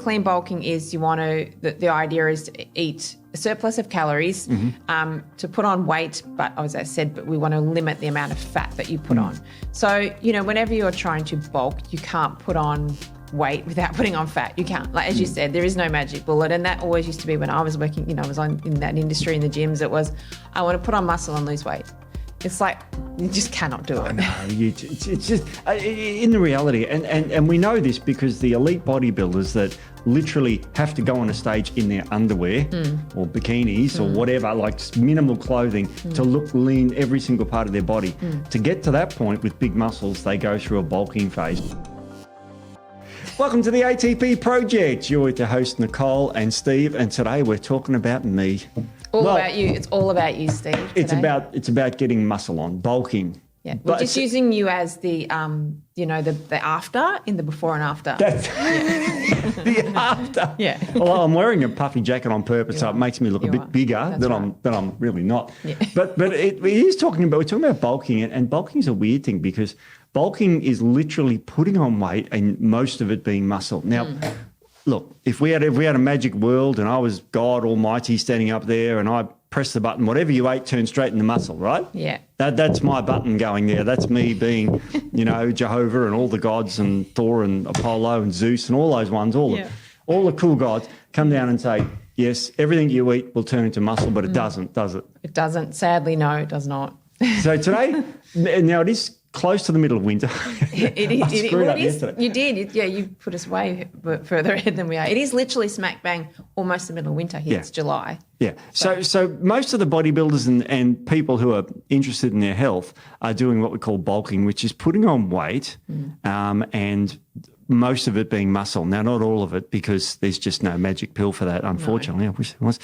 clean bulking is you want to, the idea is to eat a surplus of calories to put on weight, but as I said, but we want to limit the amount of fat that you put on. So, whenever you're trying to bulk, you can't put on weight without putting on fat. You can't. Like, as you said, there is no magic bullet. And that always used to be when I was working, I was in that industry in the gyms, it was, I want to put on muscle and lose weight. It's like, you just cannot do it. No, it's just, in the reality, and we know this because the elite bodybuilders that literally have to go on a stage in their underwear or bikinis or whatever, like minimal clothing to look lean every single part of their body. To get to that point with big muscles, they go through a bulking phase. Welcome to the ATP Project. You're with your host, Nicole and Steve, and today we're talking about me. About you. It's all about you, Steve. Today. It's about getting muscle on, bulking. Yeah, we're just using you as the the after in the before and after. That's the after. Yeah. Well, I'm wearing a puffy jacket on purpose, so it makes me look a bit bigger than I'm really not. Yeah. But we're talking about bulking, and bulking is a weird thing because bulking is literally putting on weight and most of it being muscle. Now, look, if we had a magic world and I was God Almighty standing up there and I press the button, whatever you ate turns straight into muscle, right? Yeah. That's my button going there. That's me being, Jehovah and all the gods and Thor and Apollo and Zeus and all those ones, all the cool gods come down and say, yes, everything you eat will turn into muscle, but it doesn't, does it? It doesn't. Sadly, no, it does not. So today, now it is close to the middle of winter. It screwed up is. yesterday. You did. You put us way further ahead than we are. It is literally smack bang almost the middle of winter here. Yeah. It's July. Yeah. So most of the bodybuilders and people who are interested in their health are doing what we call bulking, which is putting on weight and most of it being muscle. Now, not all of it because there's just no magic pill for that, unfortunately. No. I wish there was.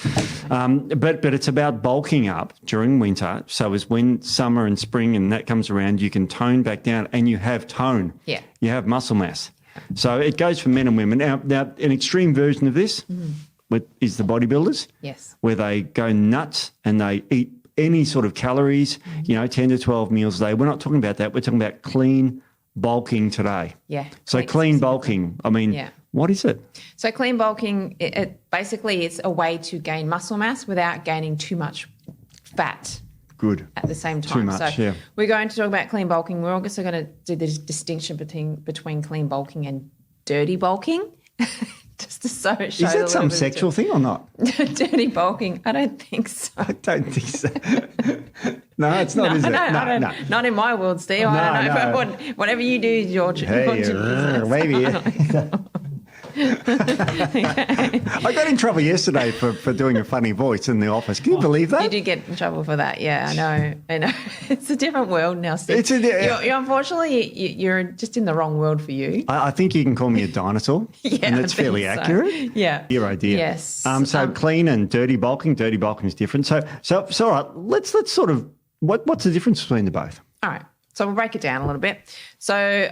But it's about bulking up during winter. So as when summer and spring and that comes around, you can tone back down and you have tone. Yeah. You have muscle mass. So it goes for men and women. Now an extreme version of this is the bodybuilders. Yes. Where they go nuts and they eat any sort of calories, 10 to 12 meals a day. We're not talking about that. We're talking about clean bulking today. Yeah. So clean bulking, what is it? So clean bulking, it basically it's a way to gain muscle mass without gaining too much fat. Good. At the same time. Too much, so we're going to talk about clean bulking. We're also going to do the distinction between clean bulking and dirty bulking. Just to show is that some sexual thing or not? Dirty bulking? I don't think so. I don't think so. No, it's not, is it? No. Not in my world, Steve. I don't know. But whatever you do is your business. Maybe. I got in trouble yesterday for doing a funny voice in the office. Can you believe that? You did get in trouble for that. Yeah, I know. It's a different world now, Steve. Unfortunately, you're just in the wrong world for you. I think you can call me a dinosaur. And that's fairly accurate. Yeah. Your idea. Yes. So clean and dirty bulking. Dirty bulking is different. So all right, let's sort of, what's the difference between the both? All right. So we'll break it down a little bit. So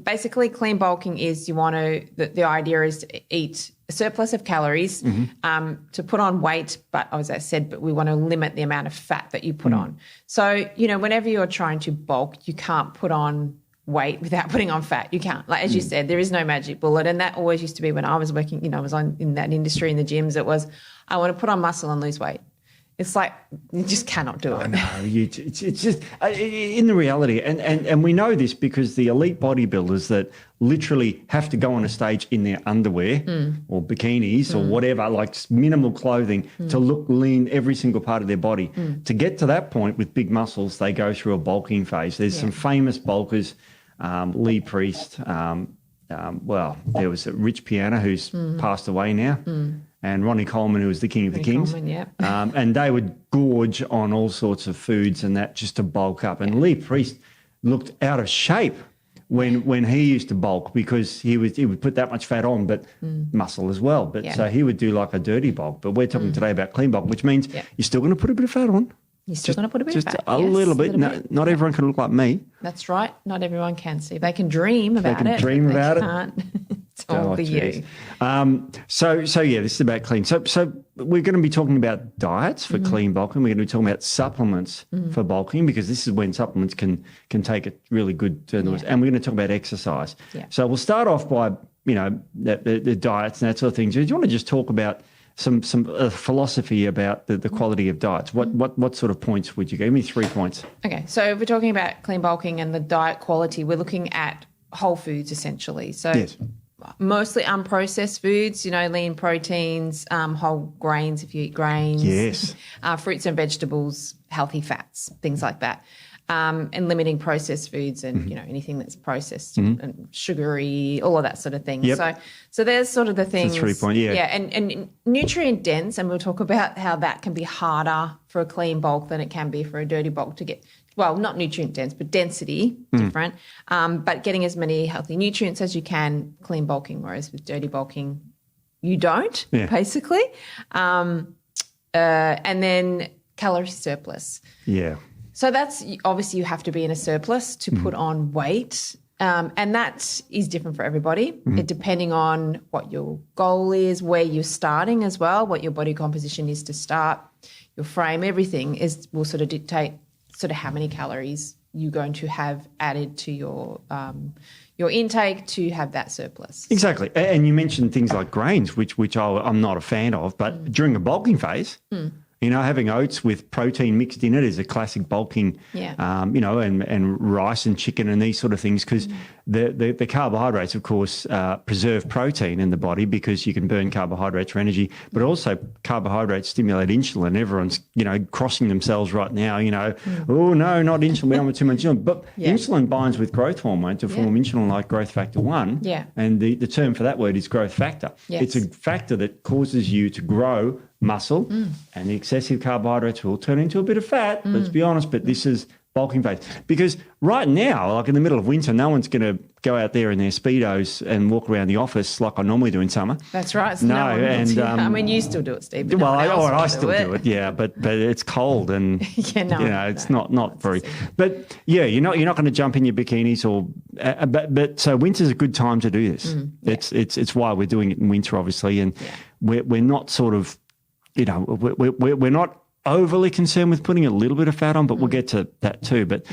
basically clean bulking is you want to, the idea is to eat a surplus of calories to put on weight, but as I said, but we want to limit the amount of fat that you put on. So, whenever you're trying to bulk, you can't put on weight without putting on fat. You can't. Like, as you said, there is no magic bullet. And that always used to be when I was working, I was in that industry in the gyms, it was, I want to put on muscle and lose weight. It's like, you just cannot do it. No, it's just, in the reality, and we know this because the elite bodybuilders that literally have to go on a stage in their underwear or bikinis or whatever, like minimal clothing to look lean every single part of their body. To get to that point with big muscles, they go through a bulking phase. There's some famous bulkers, Lee Priest, there was a Rich Piana who's passed away now. And Ronnie Coleman, who was the king of the kings. And they would gorge on all sorts of foods and that just to bulk up. And Lee Priest looked out of shape when he used to bulk because he would put that much fat on, but muscle as well. But so he would do like a dirty bulk. But we're talking today about clean bulk, which means you're still going to put a bit of fat on. You're still going to put a bit of fat. Just a little bit. Not everyone can look like me. That's right. Not everyone can, see. They can dream about it. They can dream about it. It's all for you. So this is about clean. So we're going to be talking about diets for clean bulking. We're going to be talking about supplements for bulking because this is when supplements can take a really good turn. And we're going to talk about exercise. Yeah. So we'll start off by the diets and that sort of thing. Do you want to just talk about some philosophy about the quality of diets? What sort of points would you give me? 3 points. Okay, so if we're talking about clean bulking and the diet quality, we're looking at whole foods essentially. So Yes. mostly unprocessed foods, lean proteins, whole grains if you eat grains. Yes. Fruits and vegetables, healthy fats, things like that. And limiting processed foods and, anything that's processed and sugary, all of that sort of thing. Yep. So there's sort of the things. That's 3 points, yeah. Yeah, and nutrient dense, and we'll talk about how that can be harder for a clean bulk than it can be for a dirty bulk to get. Well, not nutrient dense, but density, different. But getting as many healthy nutrients as you can, clean bulking, whereas with dirty bulking, you don't, basically. And then calorie surplus. Yeah. So that's obviously you have to be in a surplus to put on weight. And that is different for everybody, depending on what your goal is, where you're starting as well, what your body composition is to start, your frame, everything will sort of dictate sort of how many calories you're going to have added to your intake to have that surplus. Exactly. And you mentioned things like grains, which I'm not a fan of, but during a bulking phase, having oats with protein mixed in it is a classic bulking, and rice and chicken and these sort of things, because the carbohydrates, of course, preserve protein in the body because you can burn carbohydrates for energy, but also carbohydrates stimulate insulin. Everyone's, crossing themselves right now, oh, no, not insulin, we don't want too much insulin. But insulin binds with growth hormone to form insulin like growth factor 1. Yeah. And the term for that word is growth factor. Yes. It's a factor that causes you to grow muscle, and the excessive carbohydrates will turn into a bit of fat, let's be honest, but this is bulking phase. Because right now, like in the middle of winter, no one's going to go out there in their Speedos and walk around the office like I normally do in summer. That's right. So no, and you still do it, Steve. Well, I still do it, yeah, but it's cold and it's not very. But yeah, you're not going to jump in your bikinis or. But so winter's a good time to do this. It's why we're doing it in winter, obviously, and we're not sort of, we're not overly concerned with putting a little bit of fat on, but we'll get to that too. But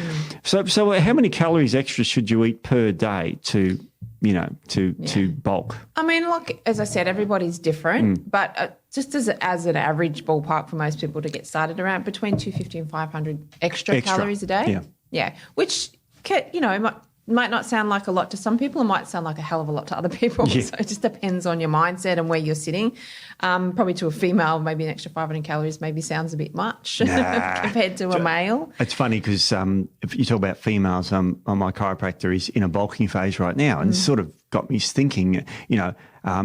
so how many calories extra should you eat per day to bulk? I mean, like, as I said, everybody's different, but just as an average ballpark for most people to get started, around between 250 and 500 extra calories a day. Yeah. Which, might not sound like a lot to some people. It might sound like a hell of a lot to other people. Yeah. So it just depends on your mindset and where you're sitting. Probably to a female, maybe an extra 500 calories maybe sounds a bit much compared to a male. It's funny because if you talk about females, my chiropractor is in a bulking phase right now, and it's sort of got me thinking,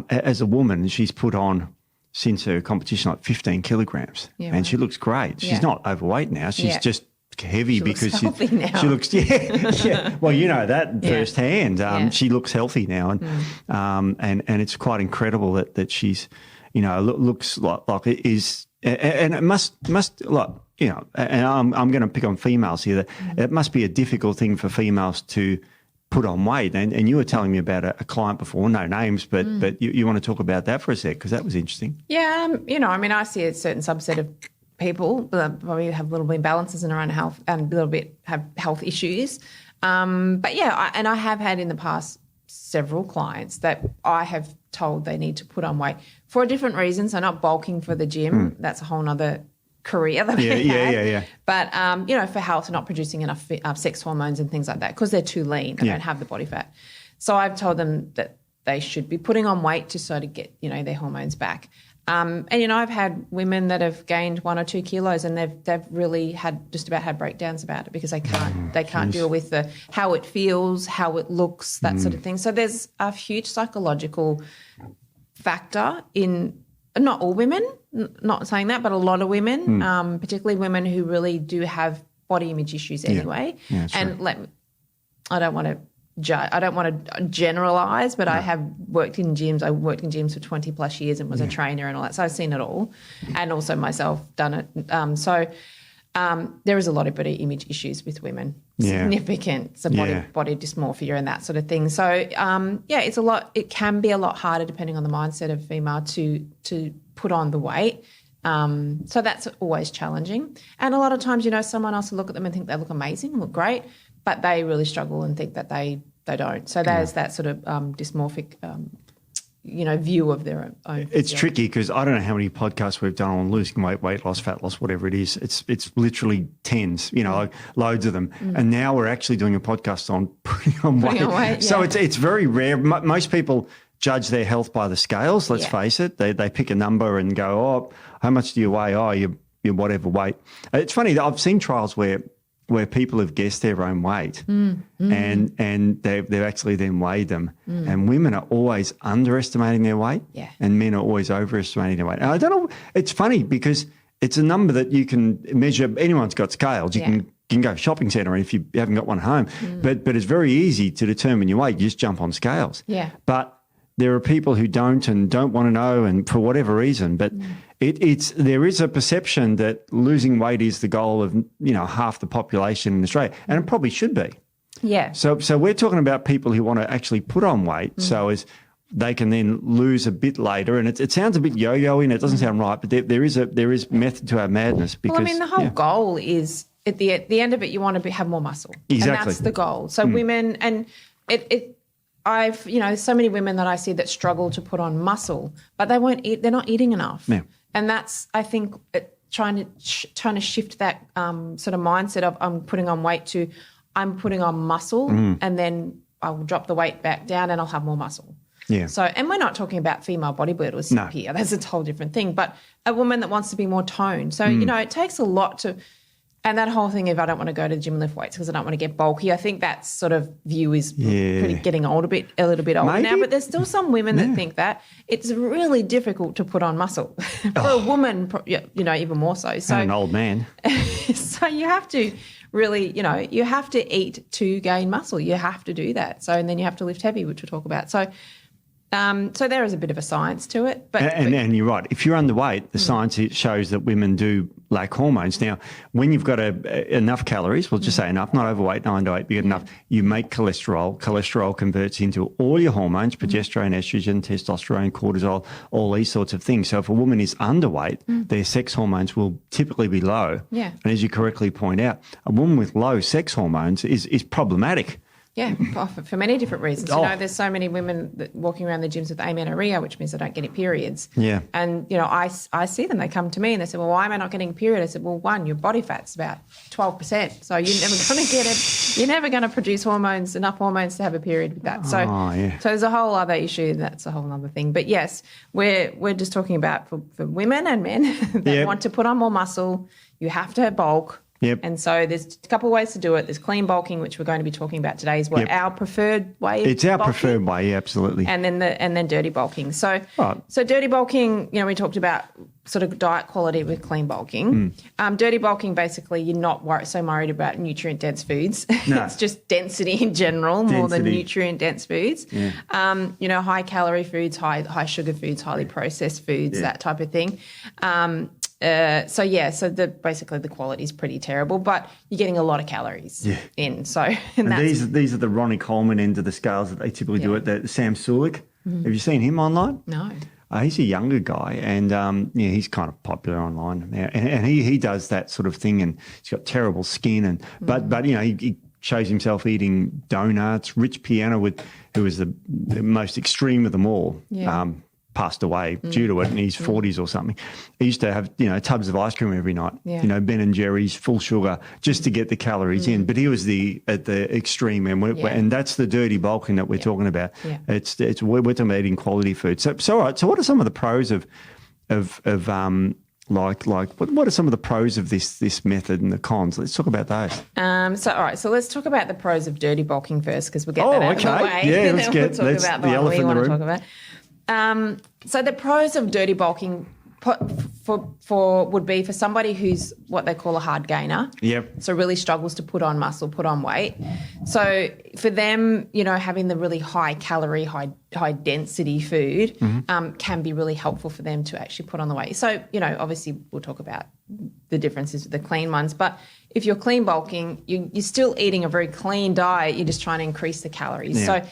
as a woman, she's put on since her competition like 15 kilograms, and she looks great. She's not overweight now. She's just heavy because she looks well, that firsthand. She looks healthy now, and it's quite incredible that she's looks like it is, and it must like and I'm going to pick on females here, that it must be a difficult thing for females to put on weight, and you were telling me about a client before, no names, but you want to talk about that for a sec, because that was interesting. I see a certain subset of people that probably have little imbalances in their own health and a little bit have health issues. I have had in the past several clients that I have told they need to put on weight for a different reason. So not bulking for the gym. That's a whole nother career that we had. But, for health, not producing enough sex hormones and things like that because they're too lean. They don't have the body fat. So I've told them that they should be putting on weight to sort of get, their hormones back. I've had women that have gained 1 or 2 kilos and they've really had breakdowns about it because they can't deal with how it feels, how it looks, that sort of thing. So there's a huge psychological factor in not all women, not saying that, but a lot of women, particularly women who really do have body image issues anyway. Yeah, and I don't want to generalize, but I have worked in gyms. I worked in gyms for 20 plus years and was a trainer and all that. So I've seen it all, and also myself done it. So there is a lot of body image issues with women, significant. So body dysmorphia and that sort of thing. So it's a lot. It can be a lot harder depending on the mindset of female to put on the weight. So that's always challenging. And a lot of times, someone else will look at them and think they look amazing, look great, but they really struggle and think that they they don't. So there's that sort of dysmorphic, view of their own. It's tricky because I don't know how many podcasts we've done on losing weight, weight loss, fat loss, whatever it is. It's literally tens, like loads of them. And now we're actually doing a podcast on putting on weight. So it's very rare. Most people judge their health by the scales. Let's face it. They pick a number and go, oh, how much do you weigh? Oh, you're whatever weight. It's funny that I've seen trials where people have guessed their own weight and they've actually then weighed them. And women are always underestimating their weight and men are always overestimating their weight. And I don't know, it's funny because it's a number that you can measure. Anyone's got scales. You can go shopping centre if you haven't got one at home. But it's very easy to determine your weight. You just jump on scales. Yeah. But there are people who don't want to know, and for whatever reason. But there is a perception that losing weight is the goal of half the population in Australia, and it probably should be. Yeah. So we're talking about people who want to actually put on weight, so as they can then lose a bit later. And it sounds a bit yo-yoing. It doesn't sound right, but there is method to our madness. Because, the whole goal is at the end of it, you want to have more muscle. Exactly. And that's the goal. So women, and I've, so many women that I see that struggle to put on muscle, but they won't eat. They're not eating enough. Yeah. And that's, I think, trying to shift that sort of mindset of I'm putting on weight to I'm putting on muscle and then I'll drop the weight back down and I'll have more muscle. Yeah. So, and we're not talking about female bodybuilders here. That's a whole different thing. But a woman that wants to be more toned. So, it takes a lot to. And that whole thing of I don't want to go to the gym and lift weights because I don't want to get bulky, I think that sort of view is pretty getting a little bit older now. But there's still some women that think that it's really difficult to put on muscle. For a woman, even more so. So and an old man. So you have to really, you have to eat to gain muscle. You have to do that. So and then you have to lift heavy, which we'll talk about. So there is a bit of a science to it. And you're right. If you're underweight, the science shows that women do lack hormones. Now, when you've got enough calories, we'll just say enough, not overweight, not underweight, you get enough, you make cholesterol. Cholesterol converts into all your hormones, progesterone, estrogen, testosterone, cortisol, all these sorts of things. So if a woman is underweight, their sex hormones will typically be low. Yeah. And as you correctly point out, a woman with low sex hormones is problematic. Yeah, for many different reasons. There's so many women that walking around the gyms with amenorrhea, which means they don't get periods. Yeah. And, I see them. They come to me and they say, well, why am I not getting a period? I said, well, one, your body fat's about 12%. So you're never going to get it. You're never going to produce enough hormones to have a period with that. So, so there's a whole other issue. That's a whole other thing. But, yes, we're just talking about for women and men that want to put on more muscle. You have to have bulk. Yep. And so there's a couple of ways to do it. There's clean bulking, which we're going to be talking about today, is our preferred way. It's our preferred way, absolutely. And then dirty bulking. So dirty bulking, we talked about sort of diet quality with clean bulking. Dirty bulking, basically, you're not so worried about nutrient dense foods. No. It's just density in general more than nutrient dense foods. Yeah. High calorie foods, high sugar foods, highly processed foods, that type of thing. Basically the quality is pretty terrible, but you're getting a lot of calories in. So these are the Ronnie Coleman end of the scales that they typically do it. Sam Sulik. Have you seen him online? No. He's a younger guy, and he's kind of popular online now. And he does that sort of thing, and he's got terrible skin, but he shows himself eating donuts. Rich Piana, who was the most extreme of them all. Yeah. Passed away due to it in his 40s or something. He used to have, tubs of ice cream every night, Ben and Jerry's, full sugar, just to get the calories in. But he was at the extreme end. And that's the dirty bulking that we're talking about. Yeah. We're talking about eating quality food. So all right. So what are some of the pros of what are some of the pros of this method and the cons? Let's talk about those. So let's talk about the pros of dirty bulking first, because we'll get that out of the way. Yeah, let's get we'll talk about the elephant in the room. Talk about. So the pros of dirty bulking would be for somebody who's what they call a hard gainer. Yep. So really struggles to put on muscle, put on weight. So for them, having the really high calorie, high density food can be really helpful for them to actually put on the weight. So, obviously we'll talk about the differences with the clean ones, but if you're clean bulking, you're still eating a very clean diet. You're just trying to increase the calories. Yeah. So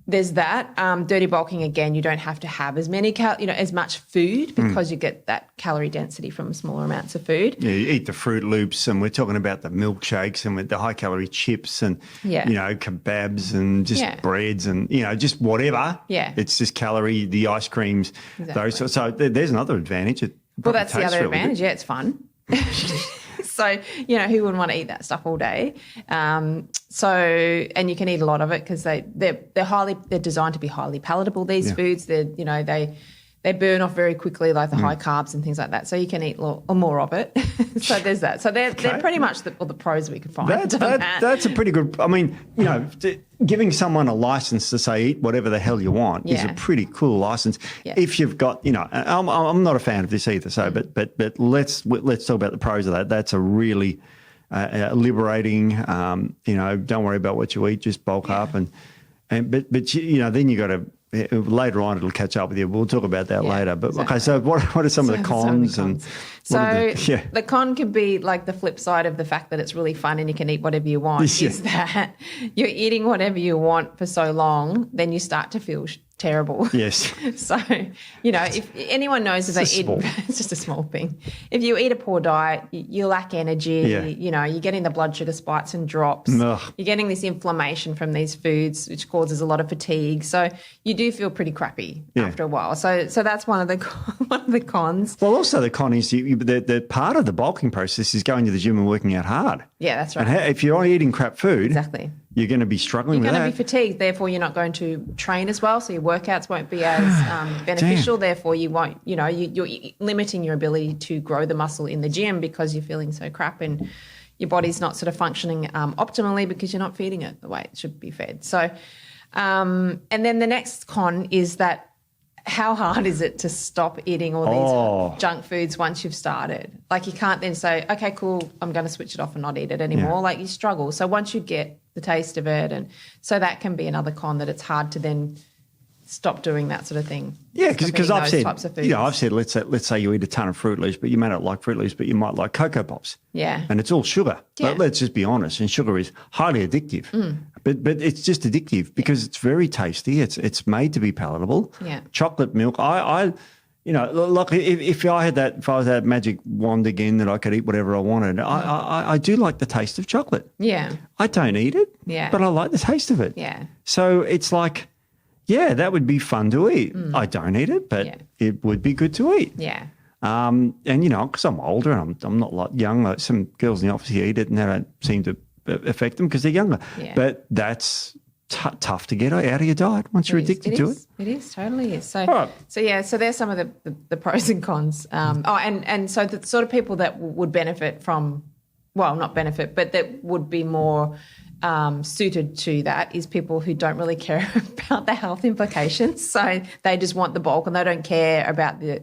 there's that. Dirty bulking, again, you don't have to have as many as much food because you get that calorie density from smaller amounts of food. Yeah, you eat the Fruit Loops, and we're talking about the milkshakes and with the high calorie chips and kebabs and just breads and just whatever. Yeah, it's just calorie. The ice creams, exactly. So there's another advantage. Well, that's the other advantage. Good. Yeah, it's fun. So, who wouldn't want to eat that stuff all day? And you can eat a lot of it because they're designed to be highly palatable, these foods. They burn off very quickly, like the high carbs and things like that. So you can eat more of it. So there's that. So they're pretty much the pros we could find. That's a pretty good, giving someone a license to say eat whatever the hell you want is a pretty cool license. Yeah. If you've got, I'm not a fan of this either. So, but let's talk about the pros of that. That's a really liberating. Don't worry about what you eat, just bulk up but then you got to. Later on, it'll catch up with you. We'll talk about that later. But exactly. Okay, so what are some of the cons? The con could be like the flip side of the fact that it's really fun and you can eat whatever you want. Is that you're eating whatever you want for so long, then you start to feel terrible. Yes. So, if anyone knows if they eat, it's just a small thing. If you eat a poor diet, you lack energy, you're getting the blood sugar spikes and drops. Ugh. You're getting this inflammation from these foods, which causes a lot of fatigue. So you do feel pretty crappy after a while. So that's one of the cons. Well, also the con is the part of the bulking process is going to the gym and working out hard. Yeah, that's right. And if you're eating crap food, exactly. You're going to be struggling with that. You're going to be fatigued, therefore you're not going to train as well, so your workouts won't be as beneficial. Damn. Therefore you won't, you're limiting your ability to grow the muscle in the gym because you're feeling so crap and your body's not sort of functioning optimally because you're not feeding it the way it should be fed. So, and then the next con is that how hard is it to stop eating all these junk foods once you've started? Like you can't then say, okay, cool, I'm going to switch it off and not eat it anymore. Yeah. Like you struggle. So once you get the taste of it, and so that can be another con, that it's hard to then stop doing that sort of thing. Yeah, because I've said, let's say you eat a ton of Fruit Loops, but you may not like Fruit Loops, but you might like Cocoa Pops. Yeah. And it's all sugar. Yeah. But let's just be honest, and sugar is highly addictive. But it's just addictive because it's very tasty. It's made to be palatable. Yeah. Chocolate milk. Like if I was that magic wand again that I could eat whatever I wanted, I do like the taste of chocolate. Yeah. I don't eat it. Yeah. But I like the taste of it. Yeah. So it's like, yeah, that would be fun to eat. I don't eat it, but it would be good to eat. Yeah. And because I'm older and I'm not like young. Like some girls in the office here eat it and they don't seem to affect them because they're younger. Yeah. But that's tough to get out of your diet once you're addicted to it. It is, totally is. So there's some of the pros and cons. And so the sort of people that would benefit from, well, not benefit, but that would be more suited to that is people who don't really care about the health implications. So they just want the bulk and they don't care about the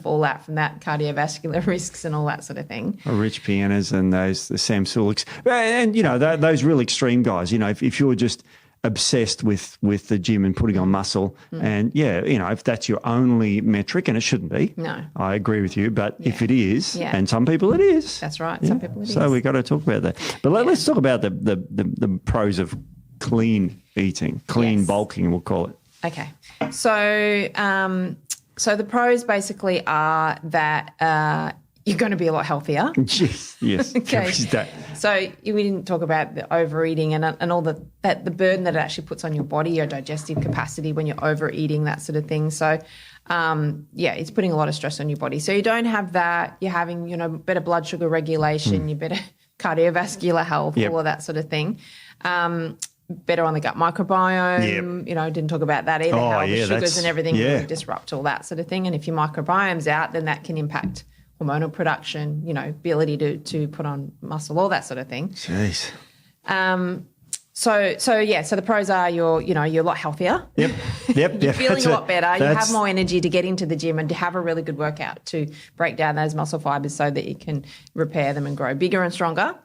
fallout from that, cardiovascular risks and all that sort of thing. Rich pianos and the Sam Suleks. And, those real extreme guys, if you're just obsessed with the gym and putting on muscle and if that's your only metric, and it shouldn't be. No. I agree with you, but if it is, and some people it is. That's right. Some people it is. So we've got to talk about that. But let's talk about the pros of clean eating, clean bulking, we'll call it. Okay. So the pros basically are that you're going to be a lot healthier. Yes. Okay. So we didn't talk about the overeating and all the burden that it actually puts on your body, your digestive capacity when you're overeating, that sort of thing. So, it's putting a lot of stress on your body. So you don't have that. You're having, better blood sugar regulation, you better cardiovascular health, all of that sort of thing. Better on the gut microbiome. Didn't talk about that either. How the sugars and everything really disrupt all that sort of thing. And if your microbiome's out, then that can impact hormonal production, ability to put on muscle, all that sort of thing. Jeez. So the pros are you're a lot healthier. Yep. You're feeling a lot better. You have more energy to get into the gym and to have a really good workout to break down those muscle fibers so that you can repair them and grow bigger and stronger.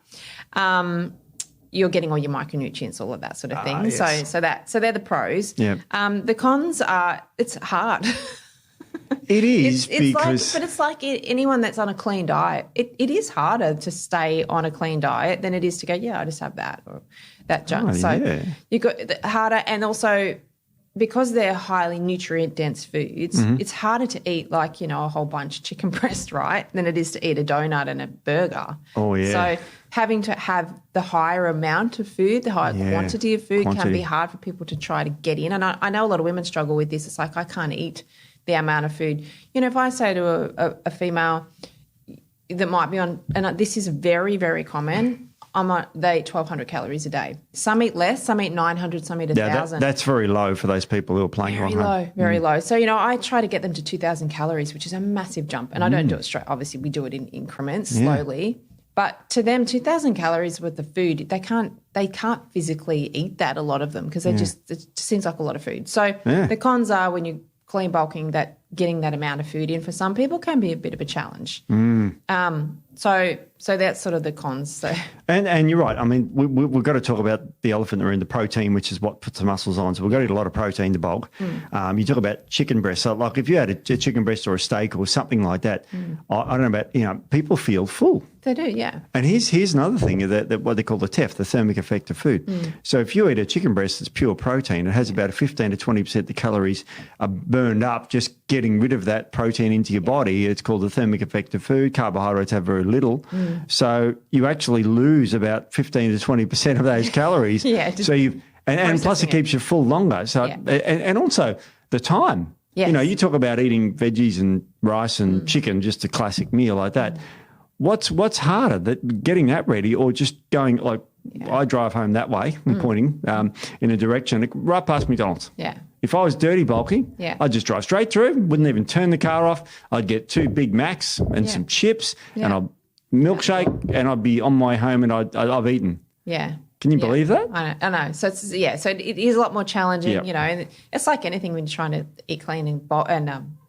You're getting all your micronutrients, all of that sort of thing. Yes. So they're the pros. Yeah. The cons are it's hard. It is because... It's like anyone that's on a clean diet. It is harder to stay on a clean diet than it is to go, I just have that or that junk. You got harder, and also because they're highly nutrient-dense foods, it's harder to eat like, a whole bunch of chicken breast, right, than it is to eat a donut and a burger. Oh, yeah. So having to have the higher amount of food, the higher quantity of food can be hard for people to try to get in. And I know a lot of women struggle with this. It's like, I can't eat the amount of food. If I say to a female that might be on, and this is very, very common, they eat 1,200 calories a day. Some eat less, some eat 900, some eat 1,000. That's very low for those people who are playing very low, very low. So, I try to get them to 2,000 calories, which is a massive jump. And I don't do it straight. Obviously, we do it in increments, slowly. But to them, 2,000 calories worth of food, they can't physically eat that, a lot of them, because it just seems like a lot of food. So the cons are, when you're clean bulking, that getting that amount of food in for some people can be a bit of a challenge. So that's sort of the cons. So. And you're right. I mean, we've got to talk about the elephant in the room, the protein, which is what puts the muscles on. So we've got to eat a lot of protein to bulk. You talk about chicken breast. So like if you had a chicken breast or a steak or something like that, I don't know about, people feel full. They do, yeah. And here's another thing, that what they call the TEF, the thermic effect of food. So if you eat a chicken breast that's pure protein, it has about a 15 to 20% the calories are burned up just getting rid of that protein into your body. It's called the thermic effect of food. Carbohydrates have very little. So you actually lose about 15 to 20% of those calories. So and plus it keeps you full longer. So and also the time. Yes. You talk about eating veggies and rice and chicken, just a classic meal like that. What's harder, that getting that ready, or just going like I drive home that way, pointing in a direction right past McDonald's. Yeah. If I was dirty bulking, I'd just drive straight through, wouldn't even turn the car off. I'd get 2 Big Macs and some chips and a milkshake, and I'd be on my home, and I've eaten. Yeah. Can you believe that? I know. So so it is a lot more challenging, and it's like anything when you're trying to eat clean and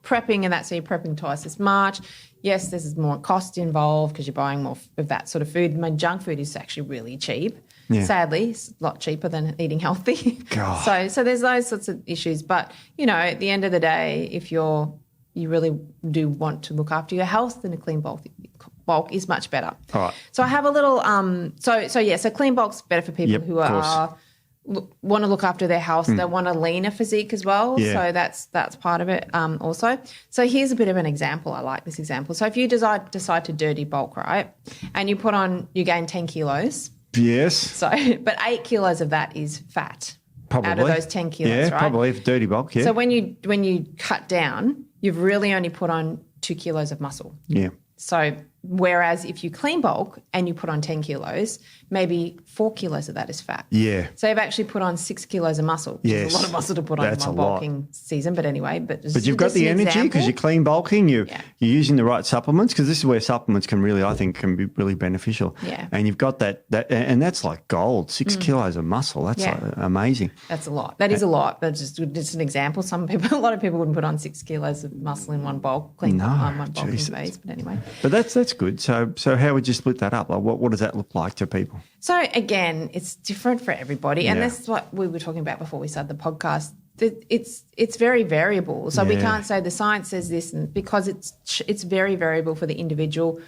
prepping, and that's, so you're prepping twice as much. Yes, there's more cost involved because you're buying more of that sort of food. I mean, junk food is actually really cheap. Yeah. Sadly, it's a lot cheaper than eating healthy. God. So there's those sorts of issues. But, at the end of the day, if you really do want to look after your health, then a clean bulk is much better. All right. So I have a little so clean bulk's better for people who want to look after their health. They want a leaner physique as well. Yeah. So that's part of it also. So here's a bit of an example. I like this example. So if you decide to dirty bulk, right, and you gain 10 kilos. Yes. So, but 8 kilos of that is fat. Probably. Out of those 10 kilos, right? Probably if dirty bulk, So when you cut down, you've really only put on 2 kilos of muscle. Yeah. So whereas if you clean bulk and you put on 10 kilos, maybe 4 kilos of that is fat. Yeah. So you've actually put on 6 kilos of muscle, which is a lot of muscle to put on in one bulking season. But anyway, but you've got the energy because you're clean bulking. You're using the right supplements, because this is where supplements can really, I think, can be really beneficial. Yeah. And you've got that and that's like gold. 6 kilos of muscle. That's like amazing. That's a lot. That is a lot. But just an example. A lot of people wouldn't put on 6 kilos of muscle in one bulk, one bulking phase. But anyway. But that's good. So how would you split that up? Like what does that look like to people? So again, it's different for everybody, and that's what we were talking about before we started the podcast. It's very variable. So we can't say the science says this, because it's very variable for the individual,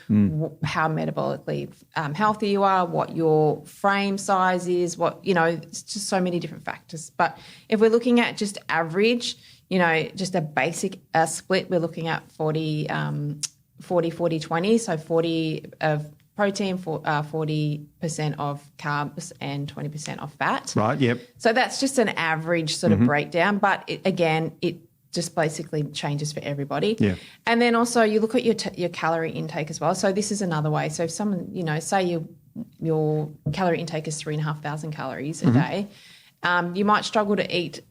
how metabolically healthy you are, what your frame size is, it's just so many different factors. But if we're looking at just average, just a basic split, we're looking at 40-40-20, so 40 of protein, 40% of carbs, and 20% of fat. Right, yep. So that's just an average sort of breakdown, but it just basically changes for everybody. Yeah. And then also you look at your calorie intake as well. So this is another way. So if someone, say your calorie intake is 3,500 calories a day, you might struggle to eat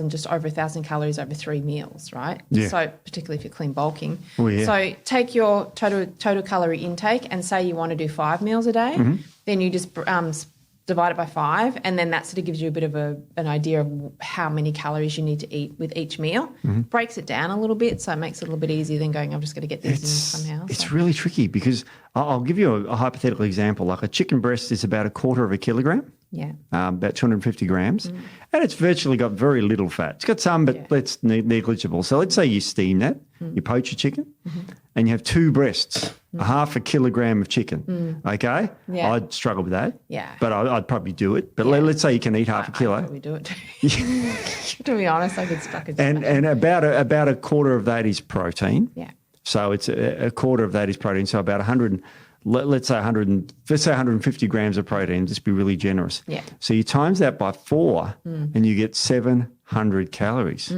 just over 1,000 calories over 3 meals, right? Yeah. So particularly if you're clean bulking. Oh, yeah. So take your total calorie intake and say you want to do 5 meals a day, then you just divide it by 5, and then that sort of gives you a bit of an idea of how many calories you need to eat with each meal. Breaks it down a little bit, so it makes it a little bit easier than going, I'm just going to get this in somehow. It's really tricky, because I'll give you a hypothetical example. Like a chicken breast is about 1/4 kilogram. Yeah. About 250 grams. And it's virtually got very little fat. It's got some, but it's negligible. So let's say you steam that, you poach your chicken, and you have 2 breasts, a half a kilogram of chicken, okay? Yeah. I'd struggle with that. Yeah. But I'd probably do it. But let's say you can eat half a kilo. I'd probably do it too. To be honest, I could stuck it. And about a quarter of that is protein. Yeah. So it's a quarter of that is protein. So about 100, let's say 150 grams of protein, just be really generous. Yeah. So you times that by 4 and you get 700 calories.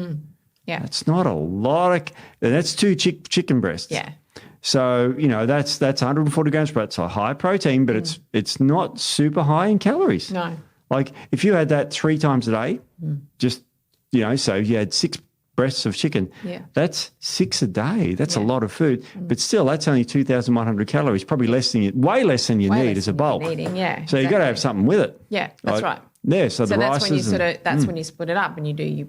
Yeah. That's not a lot of, that's 2 chicken breasts. Yeah. So, that's 140 grams, but it's a high protein, but it's not super high in calories. No. Like if you had that 3 times a day, just, so you had 6 breasts of chicken, that's 6 a day. That's a lot of food, but still that's only 2,100 calories, probably way less than you need as a bulk. So you've got to have something with it. Yeah, that's right. Yeah, so the that's when you rices that's when you split it up and you do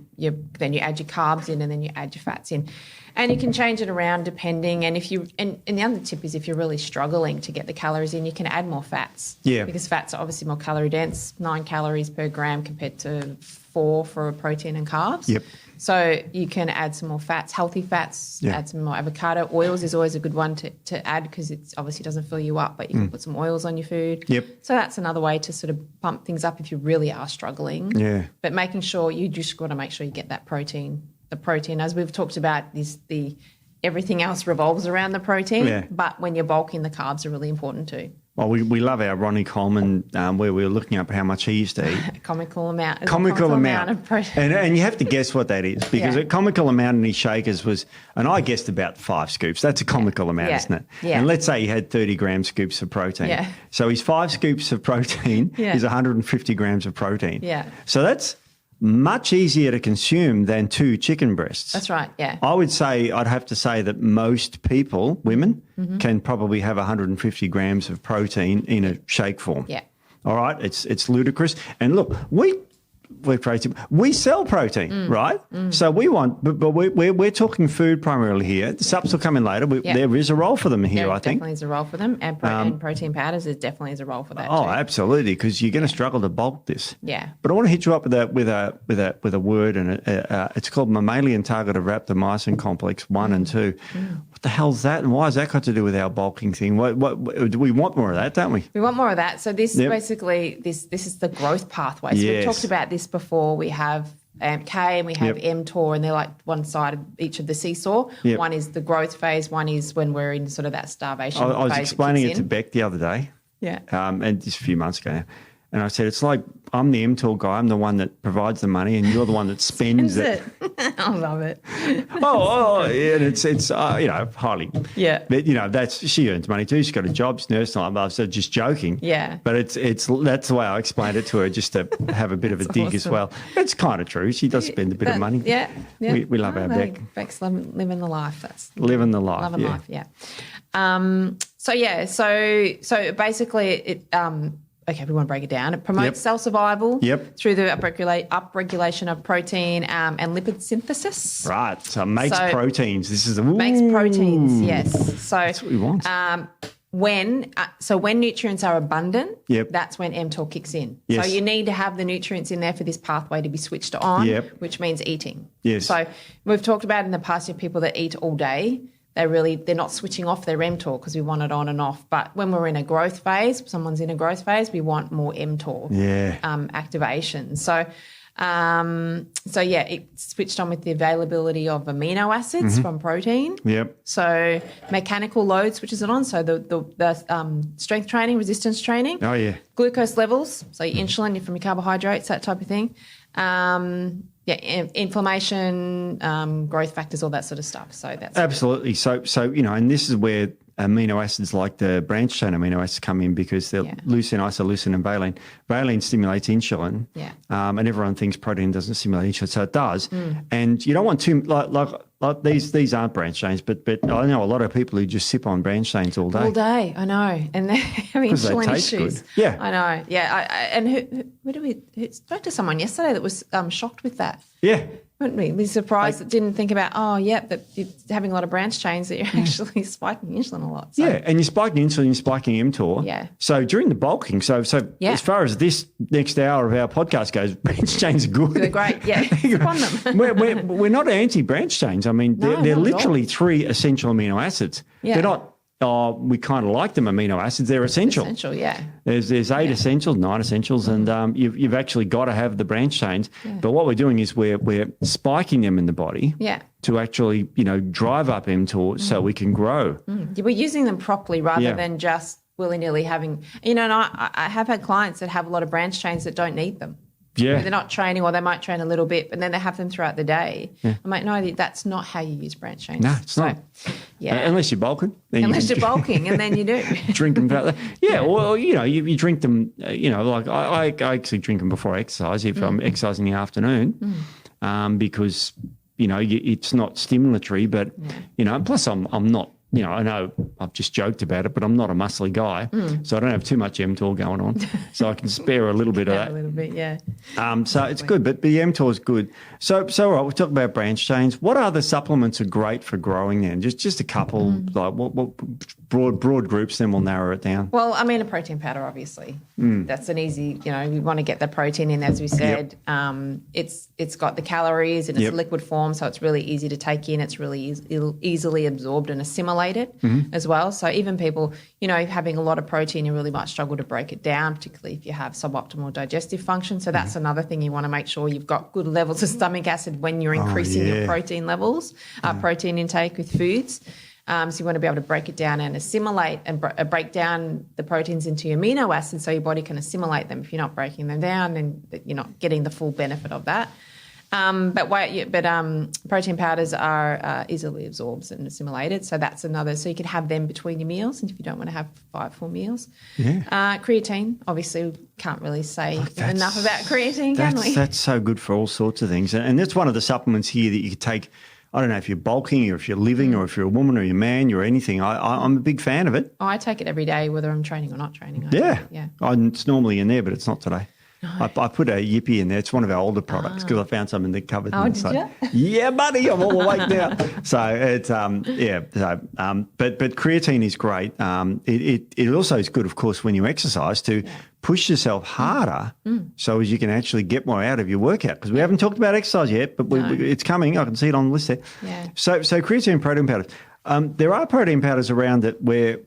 then you add your carbs in and then you add your fats in. And you can change it around depending. And and the other tip is if you're really struggling to get the calories in, you can add more fats. Yeah. Because fats are obviously more calorie dense, 9 calories per gram compared to 4 for protein and carbs. Yep. So you can add some more fats, healthy fats, add some more avocado. Oils is always a good one to add because it obviously doesn't fill you up, but you can put some oils on your food. Yep. So that's another way to sort of pump things up if you really are struggling. Yeah. But making sure you just got to make sure you get that protein. The protein, as we've talked about, everything else revolves around the protein. Yeah. But when you're bulking, the carbs are really important too. Well, we love our Ronnie Coleman where we were looking up how much he used to eat. A comical amount. Comical amount of protein. And you have to guess what that is because a comical amount in his shakers was, and I guessed about 5 scoops. That's a comical amount, isn't it? Yeah. And let's say he had 30-gram scoops of protein. Yeah. So his 5 scoops of protein is 150 grams of protein. Yeah. So that's much easier to consume than 2 chicken breasts. That's right, yeah. I'd have to say that most people, women, can probably have 150 grams of protein in a shake form. Yeah. All right? It's ludicrous. And look, we sell protein, right? So we want, but we're talking food primarily here. The subs will come in later. There is a role for them here, I think. Definitely is a role for them. And protein powders is definitely is a role for that too. Absolutely, because you're going to struggle to bulk this. Yeah. But I want to hit you up with a word, and it's called mammalian targeted rapamycin complex 1 and 2. What the hell's that, and why has that got to do with our bulking thing? What we want more of that, don't we? We want more of that. So this basically this is the growth pathway. So we've talked about this before. We have K and we have mTOR, and they're like one side of each of the seesaw. Yep. One is the growth phase. One is when we're in sort of that starvation phase. I was explaining it to Beck the other day. Yeah. And just a few months ago now. And I said, it's like I'm the mTOR guy. I'm the one that provides the money, and you're the one that spends it. I love it. And it's highly. Yeah. But she earns money too. She's got a job, she's nurse. I was just joking. Yeah. But that's the way I explained it to her, just to have a bit of a dig as well. It's kind of true. She does spend a bit of money. Yeah. We love our Beck. Beck's living the life. That's living the life. Loving life. Yeah. So basically it. Okay, we want to break it down. It promotes cell survival through the upregulation of protein and lipid synthesis. Right, so it makes proteins. This is makes proteins. Yes, so that's what we want. When nutrients are abundant, Yep. that's when mTOR kicks in. Yes. So you need to have the nutrients in there for this pathway to be switched on, Yep. which means eating. Yes. So we've talked about in the past of people that eat all day. They're not switching off their mTOR because we want it on and off. But when we're in a growth phase, someone's in a growth phase, we want more mTOR activation. So it's switched on with the availability of amino acids from protein. Yep. So mechanical load switches it on. So the strength training, resistance training. Oh, yeah. Glucose levels, so your insulin from your carbohydrates, that type of thing. Inflammation, growth factors, all that sort of stuff. So that's absolutely. So and this is where amino acids like the branched chain amino acids come in because they're leucine, isoleucine, and valine. Valine stimulates insulin, and everyone thinks protein doesn't stimulate insulin, so it does. And you don't want too like these aren't branched chains, but I know a lot of people who just sip on branched chains all day. All day, I know, and they're having insulin they taste issues. Good. Yeah, I know. Yeah, who spoke to someone yesterday that was shocked with that. Yeah. Wouldn't we be surprised that didn't think about, that you're having a lot of branch chains that you're actually spiking insulin a lot. So. Yeah, and you're spiking insulin, you're spiking mTOR. Yeah. So during the bulking, so as far as this next hour of our podcast goes, branch chains are good. They're great, yeah. Upon them. we're not anti-branch chains. I mean, they're literally 3 essential amino acids. Yeah. They're not, we kind of like them amino acids. They're essential. Essential, yeah. There's 8 essentials, 9 essentials, and you've actually got to have the branch chains. Yeah. But what we're doing is we're spiking them in the body to actually, drive up mTOR so we can grow. We're using them properly rather than just willy-nilly having, and I have had clients that have a lot of branch chains that don't need them. Yeah. They're not training, or they might train a little bit, but then they have them throughout the day. Yeah. I'm like, no, that's not how you use branch chains. No, it's not. Yeah. Unless you're bulking. Unless you're bulking, and then you do. Drink them. Yeah, well, you drink them, like I actually drink them before I exercise if I'm exercising in the afternoon because, it's not stimulatory, but, plus I'm not, I know I've just joked about it, but I'm not a muscly guy, so I don't have too much mTOR going on, so I can spare a little bit of that. A little bit, yeah. So it's good, but the mTOR is good. So all right, we'll talk about branch chains. What other supplements are great for growing then? Just a couple, like what broad groups, then we'll narrow it down. Well, I mean, a protein powder, obviously. That's an easy, we want to get the protein in, as we said. It's got the calories and it's liquid form, so it's really easy to take in. It's really easily absorbed and assimilated as well. So even people, having a lot of protein, you really might struggle to break it down, particularly if you have suboptimal digestive function. So that's another thing you want to make sure you've got good levels of stomach acid when you're increasing your protein levels, protein intake with foods. So you want to be able to break it down and assimilate and break down the proteins into amino acids so your body can assimilate them. If you're not breaking them down, then you're not getting the full benefit of that. But protein powders are easily absorbed and assimilated, so that's another. So you can have them between your meals, and if you don't want to have 5 full meals, creatine. Obviously, we can't really say enough about creatine, can we? That's so good for all sorts of things, and that's one of the supplements here that you could take. I don't know if you're bulking or if you're living or if you're a woman or you're a man, you're anything. I'm a big fan of it. Oh, I take it every day, whether I'm training or not training. It's normally in there, but it's not today. I put a Yippee in there. It's one of our older products because I found something that covered. Oh, did you? Yeah, buddy, I'm all awake now. So it's but creatine is great. It also is good, of course, when you exercise to push yourself harder, so as you can actually get more out of your workout. Because we haven't talked about exercise yet, but it's coming. I can see it on the list there. Yeah. So creatine and protein powders. There are protein powders around that where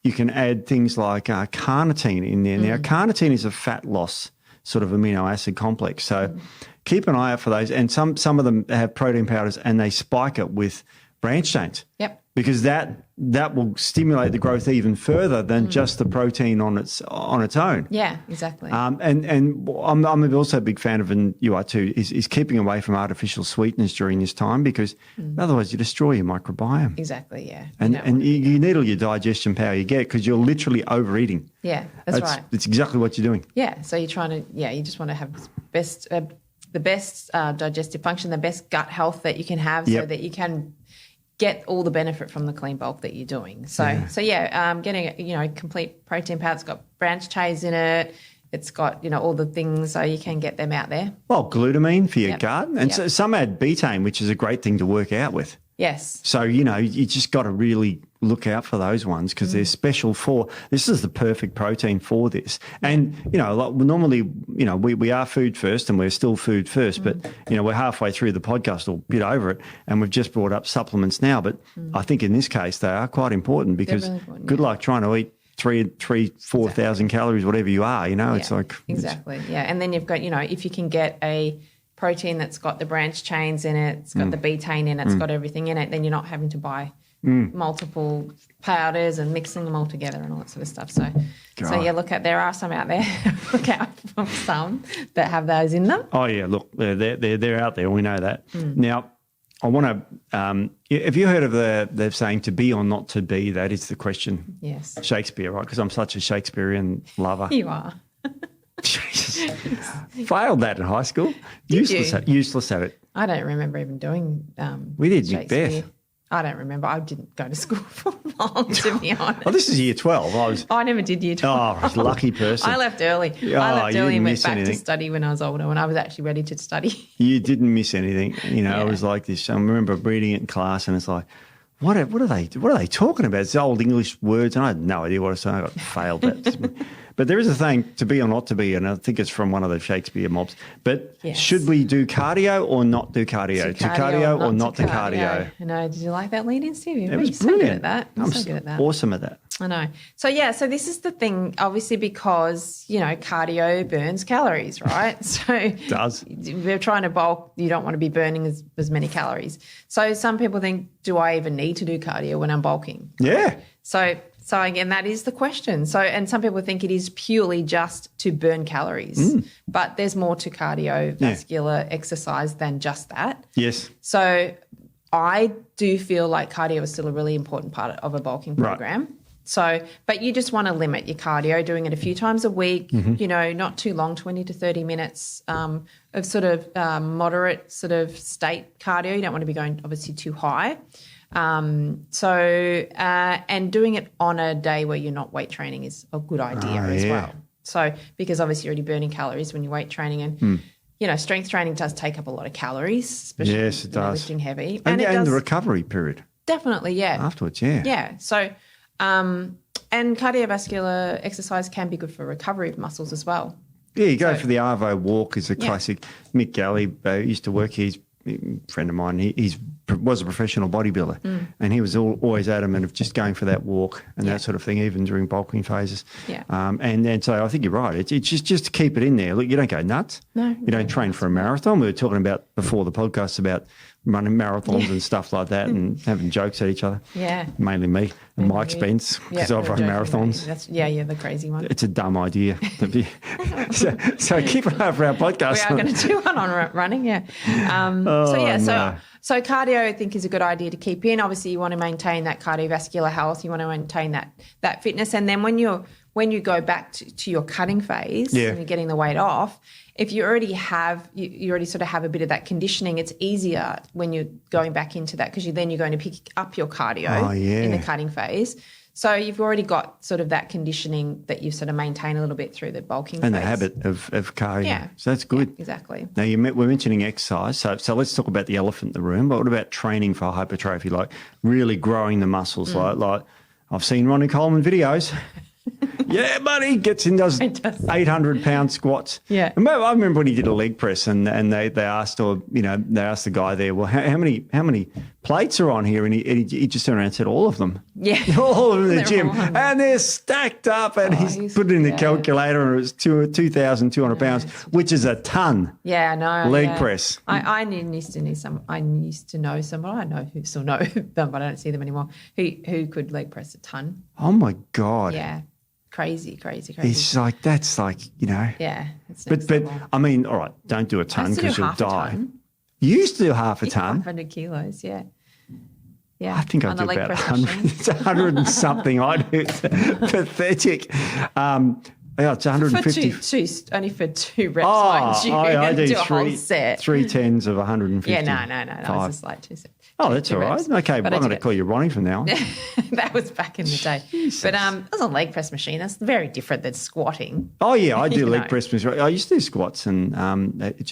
you can add things like carnitine in there. Now, carnitine is a fat loss sort of amino acid complex. So keep an eye out for those. And some of them have protein powders and they spike it with branch chains. Yep. Because that will stimulate the growth even further than just the protein on its own. Yeah, exactly. And I'm also a big fan of, and you are too, is keeping away from artificial sweeteners during this time because otherwise you destroy your microbiome. Exactly, yeah. And you need all your digestion power you get because you're literally overeating. Yeah, that's right. It's exactly what you're doing. Yeah, so you're trying to, you just want to have the best digestive function, the best gut health that you can have so that you can get all the benefit from the clean bulk that you're doing. Getting a complete protein powder. It's got branch chains in it. It's got all the things, so you can get them out there. Well, glutamine for your gut, and so some add betaine, which is a great thing to work out with. Yes. So you just got to really look out for those ones because they're special for. This is the perfect protein for this. And normally we are food first, and we're still food first. But we're halfway through the podcast or a bit over it, and we've just brought up supplements now. But I think in this case they are quite important because really important, good luck trying to eat 4,000 calories, whatever you are. It's like exactly And then you've got if you can get a protein that's got the branch chains in it, it's got the betaine in it, it's got everything in it, then you're not having to buy multiple powders and mixing them all together and all that sort of stuff. So there are some out there. Look out for some that have those in them. Oh yeah, look, they're out there. We know that. Now, I want to. Have you heard of the saying "to be or not to be"? That is the question. Yes. Shakespeare, right? Because I'm such a Shakespearean lover. You are. Jesus. Failed that in high school. Did useless at it. I don't remember even doing we did Shakespeare. Macbeth. I don't remember. I didn't go to school for long, to be honest. Oh, this is year 12. I never did year 12. Oh, lucky person. I left early. Oh, I left early and went miss back anything. to study when I was older, when I was actually ready to study. You didn't miss anything. It was like this. I remember reading it in class and it's like, what are they talking about? It's old English words and I had no idea what I was saying. I got failed at. But there is a thing, to be or not to be, and I think it's from one of the Shakespeare mobs. But should we do cardio or not do cardio? To cardio or not to cardio? I know. Did you like that lead-in, Steve? It was so brilliant. good at that. I'm so good at that. Awesome at that. I know. So this is the thing, obviously, because, cardio burns calories, right? So It does. We're trying to bulk. You don't want to be burning as many calories. So some people think, do I even need to do cardio when I'm bulking? Yeah. So again, that is the question. So, and some people think it is purely just to burn calories, but there's more to cardiovascular exercise than just that. Yes. So I do feel like cardio is still a really important part of a bulking program. Right. So, but you just want to limit your cardio, doing it a few times a week, not too long, 20 to 30 minutes of sort of moderate sort of state cardio. You don't want to be going obviously too high. And doing it on a day where you're not weight training is a good idea as well. So, because obviously you're already burning calories when you're weight training and, strength training does take up a lot of calories, especially yes, it does. lifting heavy. And the recovery period. Definitely, yeah. Afterwards, yeah. Yeah. So, and cardiovascular exercise can be good for recovery of muscles as well. Yeah, you go for the Arvo walk is a classic. Mick Galley used to work, he's a friend of mine, he was a professional bodybuilder and he was always adamant of just going for that walk and that sort of thing, even during bulking phases. Yeah. And so I think you're right. It's just to keep it in there. Look, you don't go nuts. No. You don't train for a marathon. We were talking about before the podcast about running marathons and stuff like that and having jokes at each other. Yeah. Mainly me and Mike Spence because I've run marathons. You're the crazy one. It's a dumb idea. so keep an eye for our podcast. We are going to do one on running, yeah. So cardio I think is a good idea to keep in. Obviously you want to maintain that cardiovascular health. You want to maintain that fitness. And then when you go back to your cutting phase and you're getting the weight off, if you already sort of have a bit of that conditioning, it's easier when you're going back into that because you're going to pick up your cardio in the cutting phase. So you've already got sort of that conditioning that you sort of maintain a little bit through the bulking phase. And the habit of cardio. Yeah. So that's good. Yeah, exactly. Now, we're mentioning exercise. So let's talk about the elephant in the room. But what about training for hypertrophy, like really growing the muscles? Like I've seen Ronnie Coleman videos. Yeah, buddy, gets in, does 800-pound squats. Yeah. And I remember when he did a leg press and they asked, they asked the guy there, well, how many plates are on here? And he just turned around and said, all of them. Yeah. All of them in the gym. And they're stacked up. And he's put it in the calculator and it was 2,200 pounds, which is a ton. Yeah, I know. Leg press. I used to know someone, I know who still know them, but I don't see them anymore, who could leg press a ton. Oh, my God. Yeah. Crazy. It's like, that's like, Yeah. But I mean, all right, don't do a ton because you'll die. You used to do half a ton. 500 kilos, yeah. Yeah. I think I do about 100. It's 100 and something. I do. Pathetic. It's 150. Only for 2 reps, mind you. I do a whole set. 3 tens of 150. Yeah, no. That was just like 2 sets. Oh, that's all right. Okay, but I'm going to call you Ronnie from now on. That was back in the day. Jesus. But it was a leg press machine. That's very different than squatting. Oh, yeah, I do leg press machine. I used to do squats and it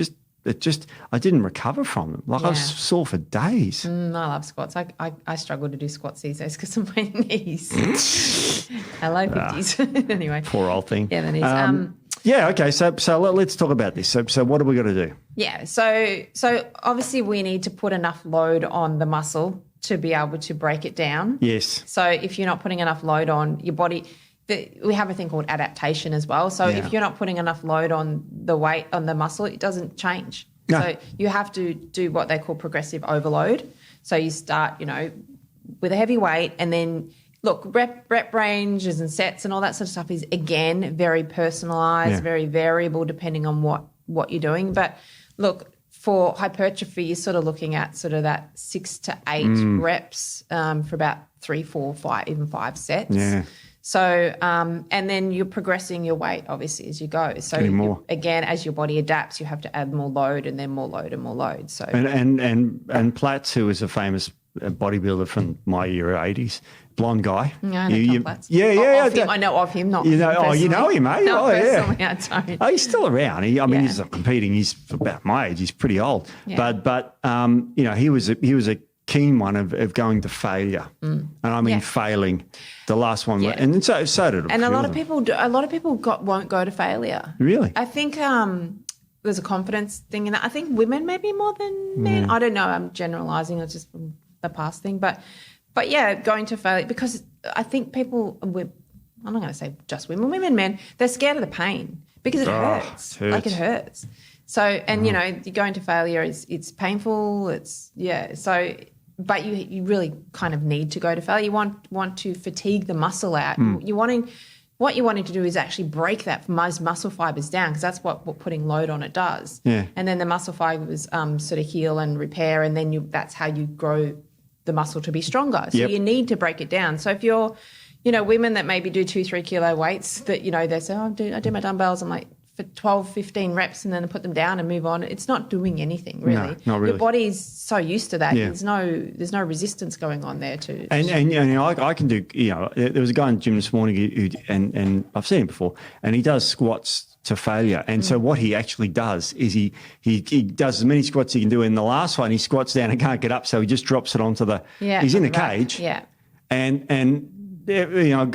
just I didn't recover from them. I was sore for days. I love squats. I struggle to do squats these days because of my knees. Hello, 50s. Anyway. Poor old thing. Yeah, the knees. Yeah, okay, so let's talk about this. So what are we got to do? Yeah, so obviously we need to put enough load on the muscle to be able to break it down. Yes. So if you're not putting enough load on your body, we have a thing called adaptation as well. So if you're not putting enough load on the weight, on the muscle, it doesn't change. No. So you have to do what they call progressive overload. So you start, with a heavy weight and then look, rep ranges and sets and all that sort of stuff is, again, very personalised, very variable depending on what you're doing. But, look, for hypertrophy, you're sort of looking at sort of that 6 to 8 reps for about 3, 4, 5, even 5 sets. Yeah. So, and then you're progressing your weight, obviously, as you go. So, again, as your body adapts, you have to add more load and then more load and more load. So, and Platts, who is a famous a bodybuilder from my era, 80s, blonde guy. Yeah, I know Tom Platz. Yeah. Of him, I know of him, not you know him, eh? No, yeah. I don't. Oh, he's still around. He's not competing. He's about my age. He's pretty old. Yeah. But he was a keen one of going to failure, and I mean failing. The last one, and so did. And a lot of people won't go to failure. Really, I think there's a confidence thing in that. I think women maybe more than men. I don't know. I'm generalising. It's just from the past thing, but yeah, going to failure, because I think people. I'm not going to say just women, men. They're scared of the pain because it hurts. Like it hurts. So, and you going to failure it's painful. So. But you really kind of need to go to failure. You want to fatigue the muscle out. What you're wanting to do is actually break those muscle fibers down, because that's what putting load on it does. Yeah. And then the muscle fibers sort of heal and repair, and then that's how you grow the muscle to be stronger. So you need to break it down. So if you're, women that maybe do 2-3 kilo weights that, they say, I do my dumbbells. I'm like, for 12, 15 reps and then put them down and move on. It's not doing anything, really. No, not really. Your body's so used to that. Yeah. There's no resistance going on there too. And I can do, there was a guy in the gym this morning who and I've seen him before, and he does squats to failure. And so what he actually does is he does as many squats as he can do. In the last one, he squats down and can't get up, so he just drops it onto he's in the cage. Yeah. And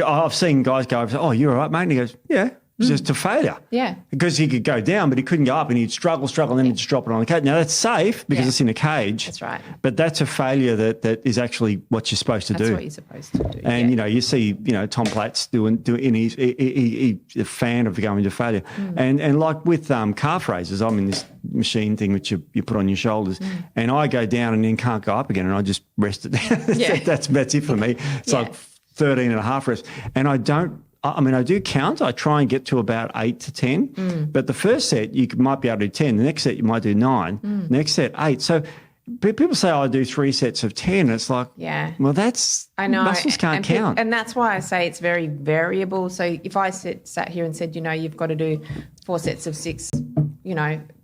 I've seen guys go, oh, you're all right, mate? And he goes, yeah. Just to failure. Yeah. Because he could go down, but he couldn't go up, and he'd struggle, and then he'd just drop it on the cage. Now, that's safe because it's in a cage. That's right. But that's a failure that is actually what you're supposed to do. That's what you're supposed to do. And, you see, Tom Platz doing he's a fan of going to failure. And like with calf raises, I'm in this machine thing which you put on your shoulders, and I go down and then can't go up again, and I just rest it down. That's it for me. It's like 13 and a half reps. And I do count. I try and get to about 8 to 10. But the first set, you might be able to do 10. The next set, you might do 9. The next set, 8. So people say, I do 3 sets of 10. It's like, well, I know. Muscles can't count. And that's why I say it's very variable. So if I sat here and said, you've got to do 4 sets of 6,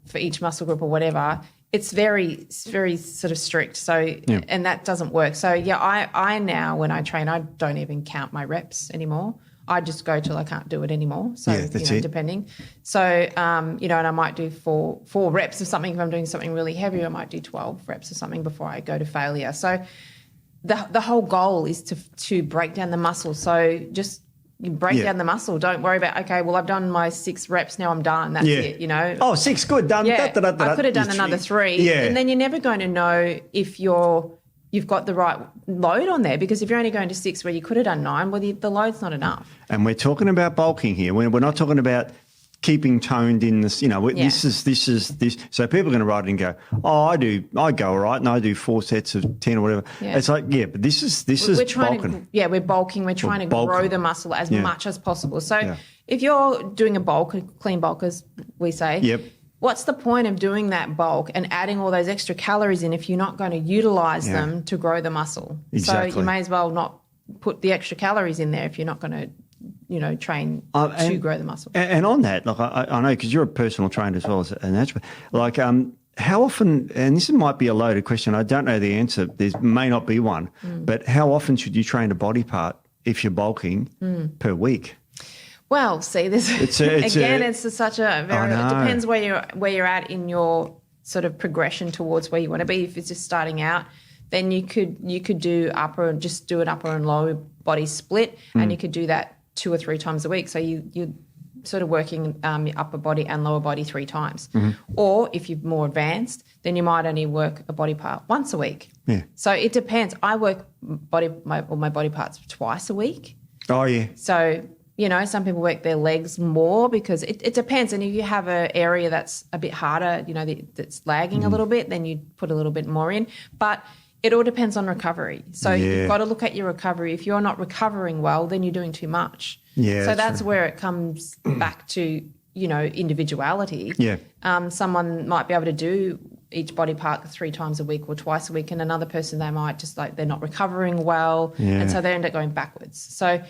for each muscle group or whatever, it's very sort of strict. So, and that doesn't work. So, I now, when I train, I don't even count my reps anymore. I just go till I can't do it anymore. So, depending. So, and I might do four reps of something. If I'm doing something really heavy, I might do 12 reps of something before I go to failure. So the whole goal is to break down the muscle. So just break down the muscle. Don't worry about, okay, well, I've done my 6 reps. Now I'm done. That's it, Oh, 6, good, done. Yeah. I could have done another 3. Yeah. And then you're never going to know if you've got the right load on there, because if you're only going to 6 where you could have done 9, well, the load's not enough. And we're talking about bulking here. We're not talking about keeping toned in this. This is. So people are going to write it and go, oh, I go all right, and I do 4 sets of 10 or whatever. Yeah. It's like, but this is bulking. We're bulking. We're trying to grow the muscle as much as possible. So if you're doing a clean bulk, as we say, what's the point of doing that bulk and adding all those extra calories in if you're not going to utilize them to grow the muscle? Exactly. So you may as well not put the extra calories in there if you're not going to, train to grow the muscle. And on that, like I know, because you're a personal trainer as well as a naturopath, like how often, and this might be a loaded question, I don't know the answer, there may not be one, but how often should you train a body part if you're bulking per week? Well, see, this it depends where you're at in your sort of progression towards where you want to be. If it's just starting out, then you could do an upper and lower body split, and you could do that 2 or 3 times a week. So you're sort of working your upper body and lower body 3 times. Or if you're more advanced, then you might only work a body part once a week. Yeah. So it depends. I work my body parts twice a week. Oh yeah. So, some people work their legs more because it depends. And if you have an area that's a bit harder, that's lagging a little bit, then you put a little bit more in. But it all depends on recovery. So you've got to look at your recovery. If you're not recovering well, then you're doing too much. Yeah. So that's where it comes back to, individuality. Yeah. Someone might be able to do each body part 3 times a week or twice a week, and another person, they might just they're not recovering well, and so they end up going backwards. So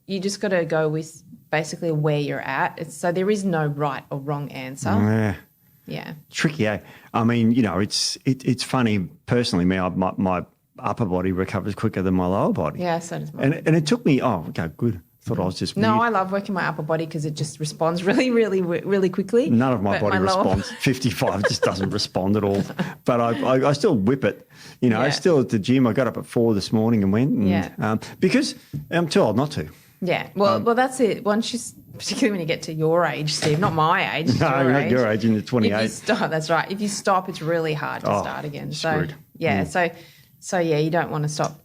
you just got to go with basically where you're at. So there is no right or wrong answer. Yeah. Tricky, eh? I mean, it's funny. Personally, my upper body recovers quicker than my lower body. Yeah, so does mine. And it took me, okay, good. Thought I was just weird. No, I love working my upper body because it just responds really, really, really quickly. None of my body responds. 55 just doesn't respond at all. But I still whip it. You know, I still at the gym. I got up at 4 this morning and went. And, because I'm too old not to. Yeah. Well, that's it. Once you, particularly when you get to your age, Steve, not my age. No, not your age, in the 28. If you stop, that's right. If you stop, it's really hard to start again. Screwed. So, yeah. So yeah, you don't want to stop.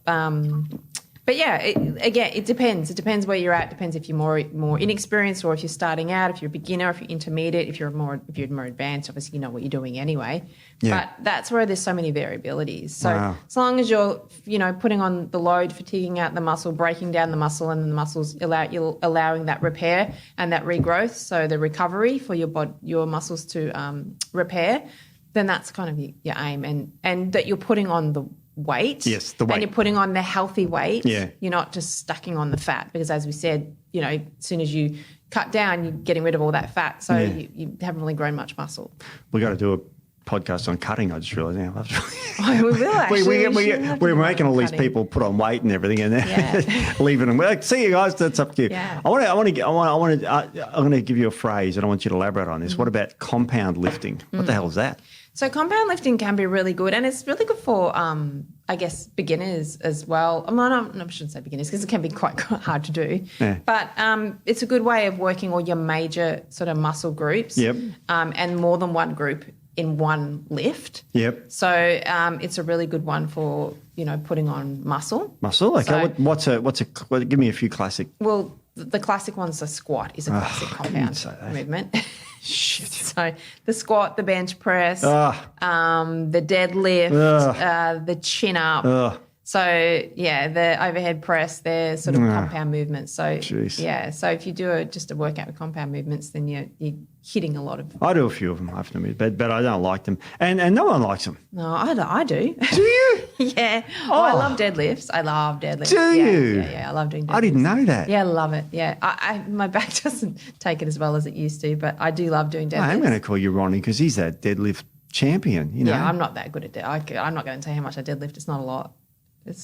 But yeah, it depends. It depends where you're at. It depends if you're more inexperienced or if you're starting out, if you're a beginner, if you're intermediate, if you're more advanced. Obviously, you know what you're doing anyway. Yeah. But that's where there's so many variabilities. So as long as you're, putting on the load, fatiguing out the muscle, breaking down the muscle, and then the muscles allowing that repair and that regrowth, so the recovery for your muscles to repair, then that's kind of your aim, and that you're putting on the weight. Yes, the weight. And you're putting on the healthy weight. Yeah. You're not just stacking on the fat because, as we said, as soon as you cut down, you're getting rid of all that fat. So you haven't really grown much muscle. We got to do a podcast on cutting. I just realised now. We will actually. We're making all these people put on weight and everything, and then leaving them. Like, see you guys. That's up to you. Yeah. I'm going to give you a phrase, and I want you to elaborate on this. What about compound lifting? What the hell is that? So compound lifting can be really good, and it's really good for, I guess, beginners as well. I shouldn't say beginners because it can be quite hard to do. Yeah. But it's a good way of working all your major sort of muscle groups. Yep. And more than one group in one lift. Yep. So it's a really good one for putting on muscle. Muscle. Okay. So, give me a few classic. Well, the classic one's a squat. Is a classic compound movement. Shit. So the squat, the bench press, the deadlift, the chin up. So, the overhead press, they're sort of compound movements. So, so if you do just a workout with compound movements, then you're hitting a lot of... I do a few of them, I have to admit, but I don't like them. And no one likes them. No, I do. Do you? Yeah. Oh, I love deadlifts. I love deadlifts. Do you? Yeah, I love doing deadlifts. I didn't know that. Yeah, I love it. Yeah. My back doesn't take it as well as it used to, but I do love doing deadlifts. I'm going to call you Ronnie because he's that deadlift champion, Yeah, I'm not that good at deadlift. I'm not going to tell you how much I deadlift. It's not a lot.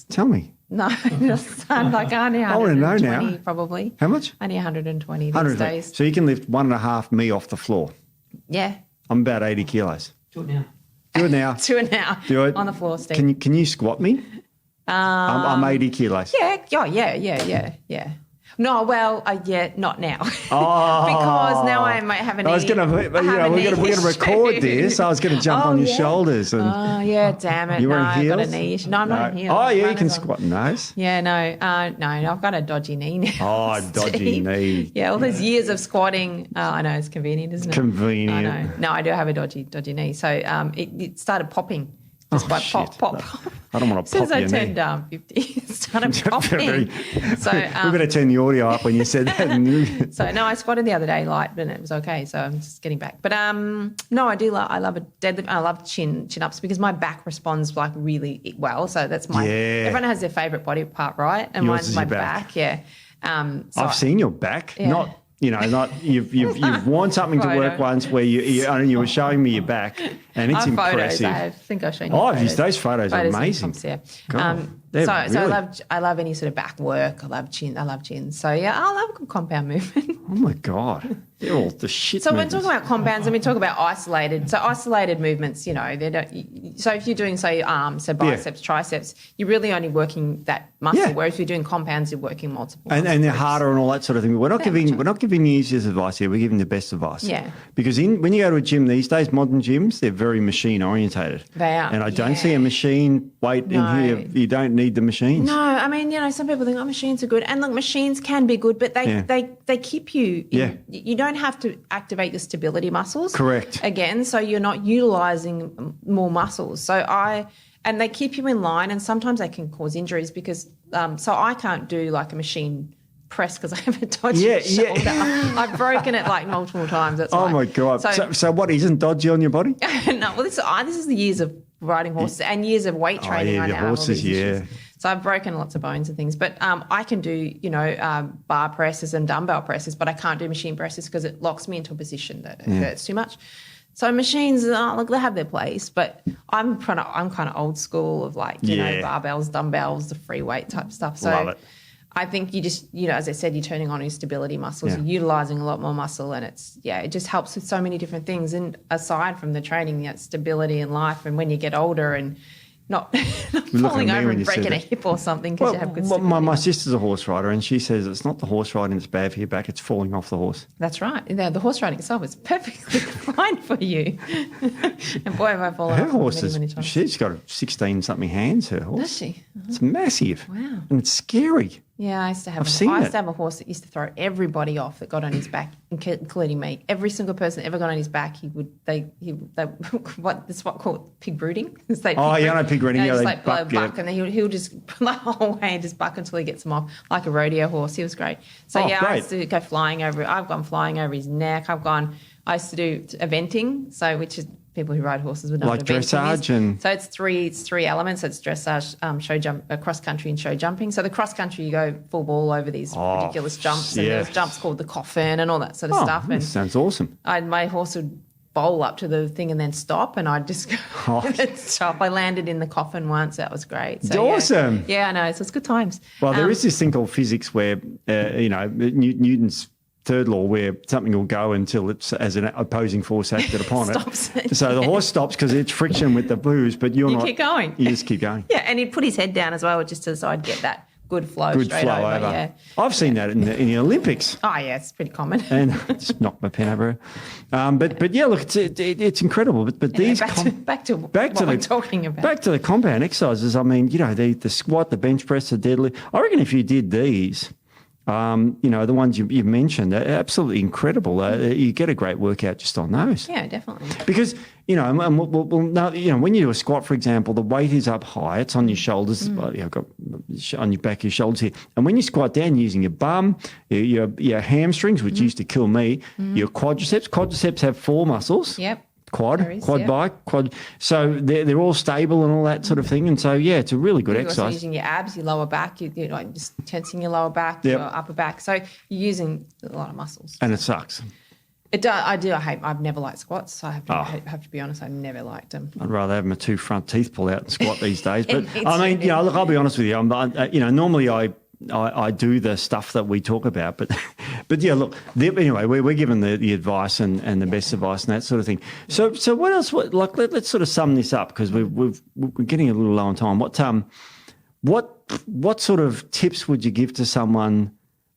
Tell me. No, just like only 120 I want to know now. Probably. How much? Only 120 these days. So you can lift 1.5 me off the floor. Yeah. I'm about 80 kilos. Do it now. Do it now. Do it now. Do it. On the floor, Steve. Can you squat me? I'm 80 kilos. Yeah. Yeah. No, well, not now. Oh, because now I might have an. I was going to, we're going to record this. I was going to jump on your shoulders. And, damn it! You were in heels? I've got a knee issue. No, I'm not in heels. Oh, yeah, you can squat in those. Yeah, no, I've got a dodgy knee now. Oh, dodgy knee. Yeah, all those years of squatting. I know it's convenient, isn't it? Convenient. I know. No, I do have a dodgy knee. So it started popping. Just by pop. I don't want to pop your knee. As soon as I turned 50, it started popping. So we better turn the audio up when you said that. So no, I squatted the other day light, and it was okay. So I'm just getting back. But no, I do. I love a deadlift. I love chin ups because my back responds like really well. So that's my. Yeah. Everyone has their favorite body part, right? And Yours mine's is my your back. Yeah. I've seen your back. Yeah. Not. You've worn something to work once where you were showing me your back, and it's impressive. I think I've shown you. Those photos are amazing. So I love any sort of back work. I love chin. So I love a good compound movement. Oh my God, they're all the shit. So when talking about compounds, and we talk about isolated. So isolated movements, they don't. So if you're doing say arms, so biceps, triceps, you're really only working that muscle. Yeah. Whereas if you're doing compounds, you're working multiple. And they're harder and all that sort of thing. We're not giving you easiest advice here. We're giving the best advice. Yeah. Because when you go to a gym these days, modern gyms, they're very machine orientated. They are. And I don't see a machine weight in here. You don't need the machines. No, I mean, some people think, machines are good. And look, machines can be good, but they keep you you don't have to activate your stability muscles. Correct. Again, so you're not utilizing more muscles. And they keep you in line, and sometimes they can cause injuries because so I can't do like a machine press because I have a dodgy shoulder. I've broken it like multiple times. That's why. My God. So what isn't dodgy on your body? No, well, this is the years of riding horses and years of weight training. The horses, So I've broken lots of bones and things, but I can do, bar presses and dumbbell presses, but I can't do machine presses because it locks me into a position that hurts too much. So machines, look, they have their place, but I'm kind of old school of like, you know, barbells, dumbbells, the free weight type stuff. So Love it. I think you just, you know, as I said, you're turning on your stability muscles, you're utilizing a lot more muscle, and it just helps with so many different things. And aside from the training, stability in life, and when you get older and not falling over and breaking a hip or something because you have good stability. My sister's a horse rider, and she says it's not the horse riding that's bad for your back, it's falling off the horse. That's right. The horse riding itself is perfectly fine for you. And boy, have I fallen Her off horse many times. She's got 16-something hands, her horse. Does she? It's massive. Wow. And it's scary. Yeah, I used to have a horse that used to throw everybody off that got on his back, including me. Every single person that ever got on his back, that's what called pig brooding. I know pig brooding. Just like blow buck, and then he'll just the whole way and just buck until he gets him off, like a rodeo horse. He was great. So great. I used to go flying over. I've gone flying over his neck. I used to do eventing, so which is people who ride horses would know like what eventing dressage is. and So it's three elements. So it's dressage, show jump, cross country, and show jumping. So the cross country, you go full ball over these ridiculous jumps, and there's jumps called the coffin and all that sort of stuff. And sounds awesome. my horse would bowl up to the thing and then stop, and I'd just go stop. I landed in the coffin once. That was great. So, awesome. Yeah, I know. So it's good times. Well, there is this thing called physics where, Newton's third law, where something will go until it's as an opposing force acted upon it. So the horse stops because it's friction with the booze, but you keep going. You just keep going. Yeah, and he'd put his head down as well, just so I'd get that good flow over. Yeah. I've seen that in the Olympics. Oh yeah, it's pretty common. And just knocked my pen over. But yeah, look, it's incredible. But these back to what we're talking about. Back to the compound exercises. I mean, you know, the squat, the bench press, the deadlift. I reckon if you did these. The ones you've mentioned are absolutely incredible. You get a great workout just on those. Yeah, definitely. Because, when you do a squat, for example, the weight is up high. It's on your shoulders. You've got on your back, your shoulders here. And when you squat down using your bum, your hamstrings, which used to kill me, your quadriceps. Quadriceps have 4 muscles. Yep. Quad bike, quad. So they're all stable and all that sort of thing. And so, yeah, it's a really good exercise. You're also using your abs, your lower back, you're like just tensing your lower back, your upper back. So you're using a lot of muscles. And it sucks. It does. I've never liked squats. So I have to be honest, I never liked them. I'd rather have my 2 front teeth pull out and squat these days. But I mean, look, I'll be honest with you. Normally I do the stuff that we talk about, but yeah, look. Anyway, we're given the advice and the best advice and that sort of thing. So what else? Let's sort of sum this up because we're getting a little low on time. What sort of tips would you give to someone?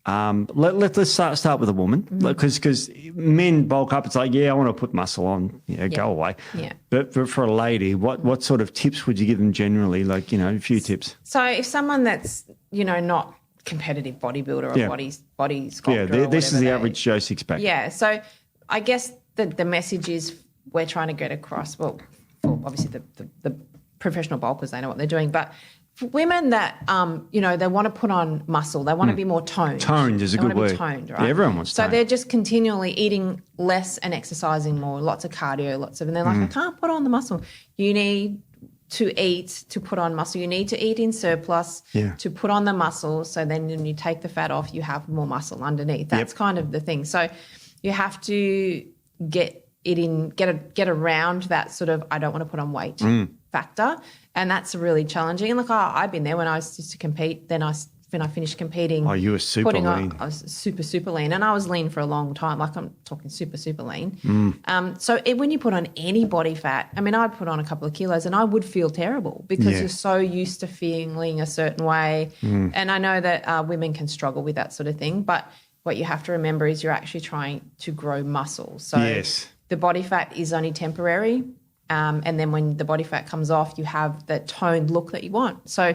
Let's start with a woman because men bulk up. It's like, I want to put muscle on. Go away. Yeah. But for a lady, what sort of tips would you give them generally? Like, a few tips. So if someone that's not competitive bodybuilder or body sculptor, this is the average Joe six pack. Yeah. So I guess the message is we're trying to get across. Well, for obviously the professional bulkers, they know what they're doing, but for women that, they want to put on muscle, they want to be more toned. Toned is a good word. Be toned, right? Yeah, everyone wants toned. So they're just continually eating less and exercising more, lots of cardio, and they're like, I can't put on the muscle. You need to eat to put on muscle. You need to eat in surplus to put on the muscle. So then when you take the fat off, you have more muscle underneath. That's kind of the thing. So you have to get around that sort of, I don't want to put on weight factor. And that's really challenging. And look, I've been there when I used to compete. Then when I finished competing. Oh, you were super lean. I was super, super lean. And I was lean for a long time. Like I'm talking super, super lean. So when you put on any body fat, I mean, I'd put on a couple of kilos and I would feel terrible because you're so used to feeling a certain way. And I know that women can struggle with that sort of thing. But what you have to remember is you're actually trying to grow muscle. So the body fat is only temporary. And then when the body fat comes off, you have the toned look that you want. So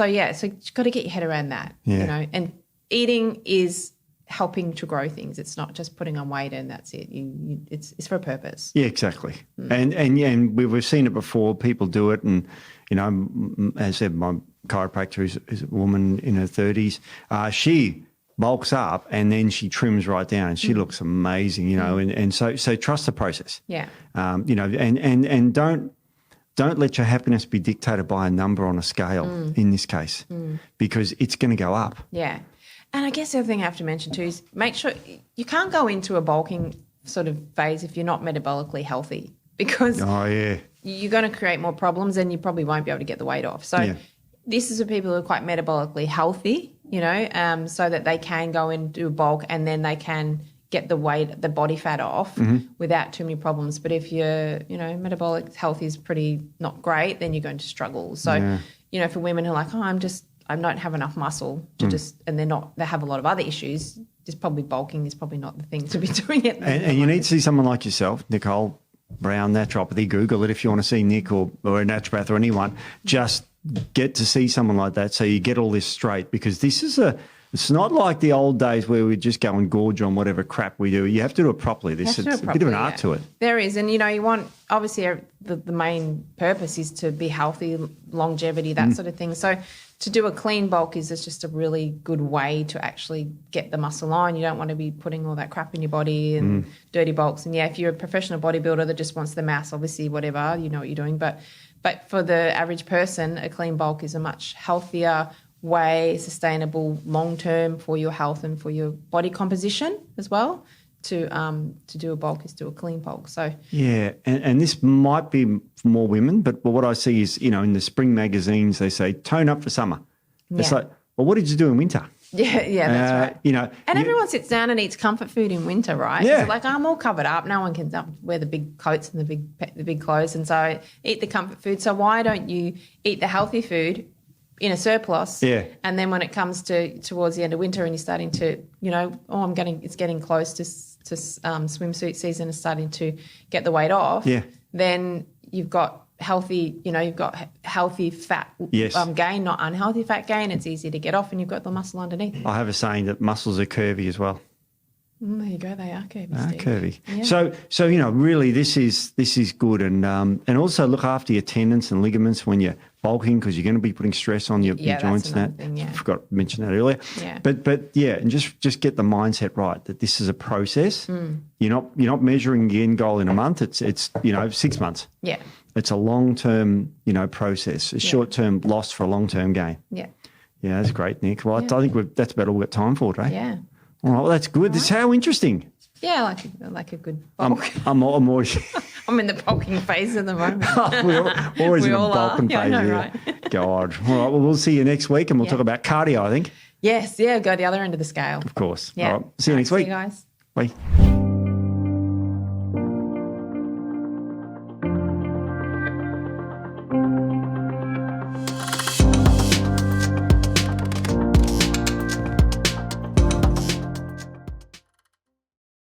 you've got to get your head around that, and eating is helping to grow things. It's not just putting on weight and that's it. It's for a purpose. Yeah, exactly. And we've seen it before. People do it. And, as I said, my chiropractor is a woman in her 30s. She bulks up and then she trims right down and she looks amazing, and so trust the process. Yeah. And don't let your happiness be dictated by a number on a scale in this case because it's going to go up. Yeah. And I guess the other thing I have to mention too is make sure you can't go into a bulking sort of phase if you're not metabolically healthy, because you're going to create more problems and you probably won't be able to get the weight off. So this is for people who are quite metabolically healthy, so that they can go and do a bulk and then they can get the body fat off without too many problems. But if your, metabolic health is pretty not great, then you're going to struggle. So, for women who are like, I don't have enough muscle to and they have a lot of other issues, just probably bulking is probably not the thing to be doing it. And you need to see someone like yourself, Nicole Brown, naturopathy. Google it if you want to see Nic or a naturopath or anyone. Just get to see someone like that so you get all this straight, because this is it's not like the old days where we just go and gorge on whatever crap we do. You have to do it properly. It's a bit of an art to it. There is. And, you want, obviously, the main purpose is to be healthy, longevity, that sort of thing. So to do a clean bulk is just a really good way to actually get the muscle on. You don't want to be putting all that crap in your body and dirty bulks. And, if you're a professional bodybuilder that just wants the mass, obviously, whatever, you know what you're doing. But for the average person, a clean bulk is a much healthier way, sustainable, long-term for your health and for your body composition as well. To do a bulk is do a clean bulk. So and this might be for more women, but what I see is, in the spring magazines, they say tone up for summer. It's like, well, what did you do in winter? Yeah, that's right. And everyone sits down and eats comfort food in winter, right? Yeah. So like, I'm all covered up. No one can wear the big coats and the big clothes, and so eat the comfort food. So why don't you eat the healthy food in a surplus? Yeah. And then when it comes towards the end of winter and you're starting to, it's getting close to swimsuit season is starting to get the weight off. Yeah. Then you've got healthy fat gain, not unhealthy fat gain. It's easy to get off and you've got the muscle underneath. I have a saying that muscles are curvy as well. There you go. They are curvy. Curvy. Yeah. So really, this is good, and also look after your tendons and ligaments when you're bulking, because you're going to be putting stress on your joints and that. Thing, I forgot to mention that earlier. Yeah. But and just get the mindset right that this is a process. You're not measuring the end goal in a month. It's 6 months. Yeah. It's a long-term process. A short-term loss for a long-term gain. Yeah. Yeah, that's great, Nic. Well, I think that's about all we've got time for today. Yeah. All right, well, that's good. That's how interesting. Yeah, like a good bulk. I'm always... I'm in the bulking phase at the moment. We're always in the bulking phase. Yeah, I know, right? God. All right, well, we'll see you next week and we'll talk about cardio, I think. Yes, go the other end of the scale. Of course. Yeah. All right, see you next week. See you guys. Bye.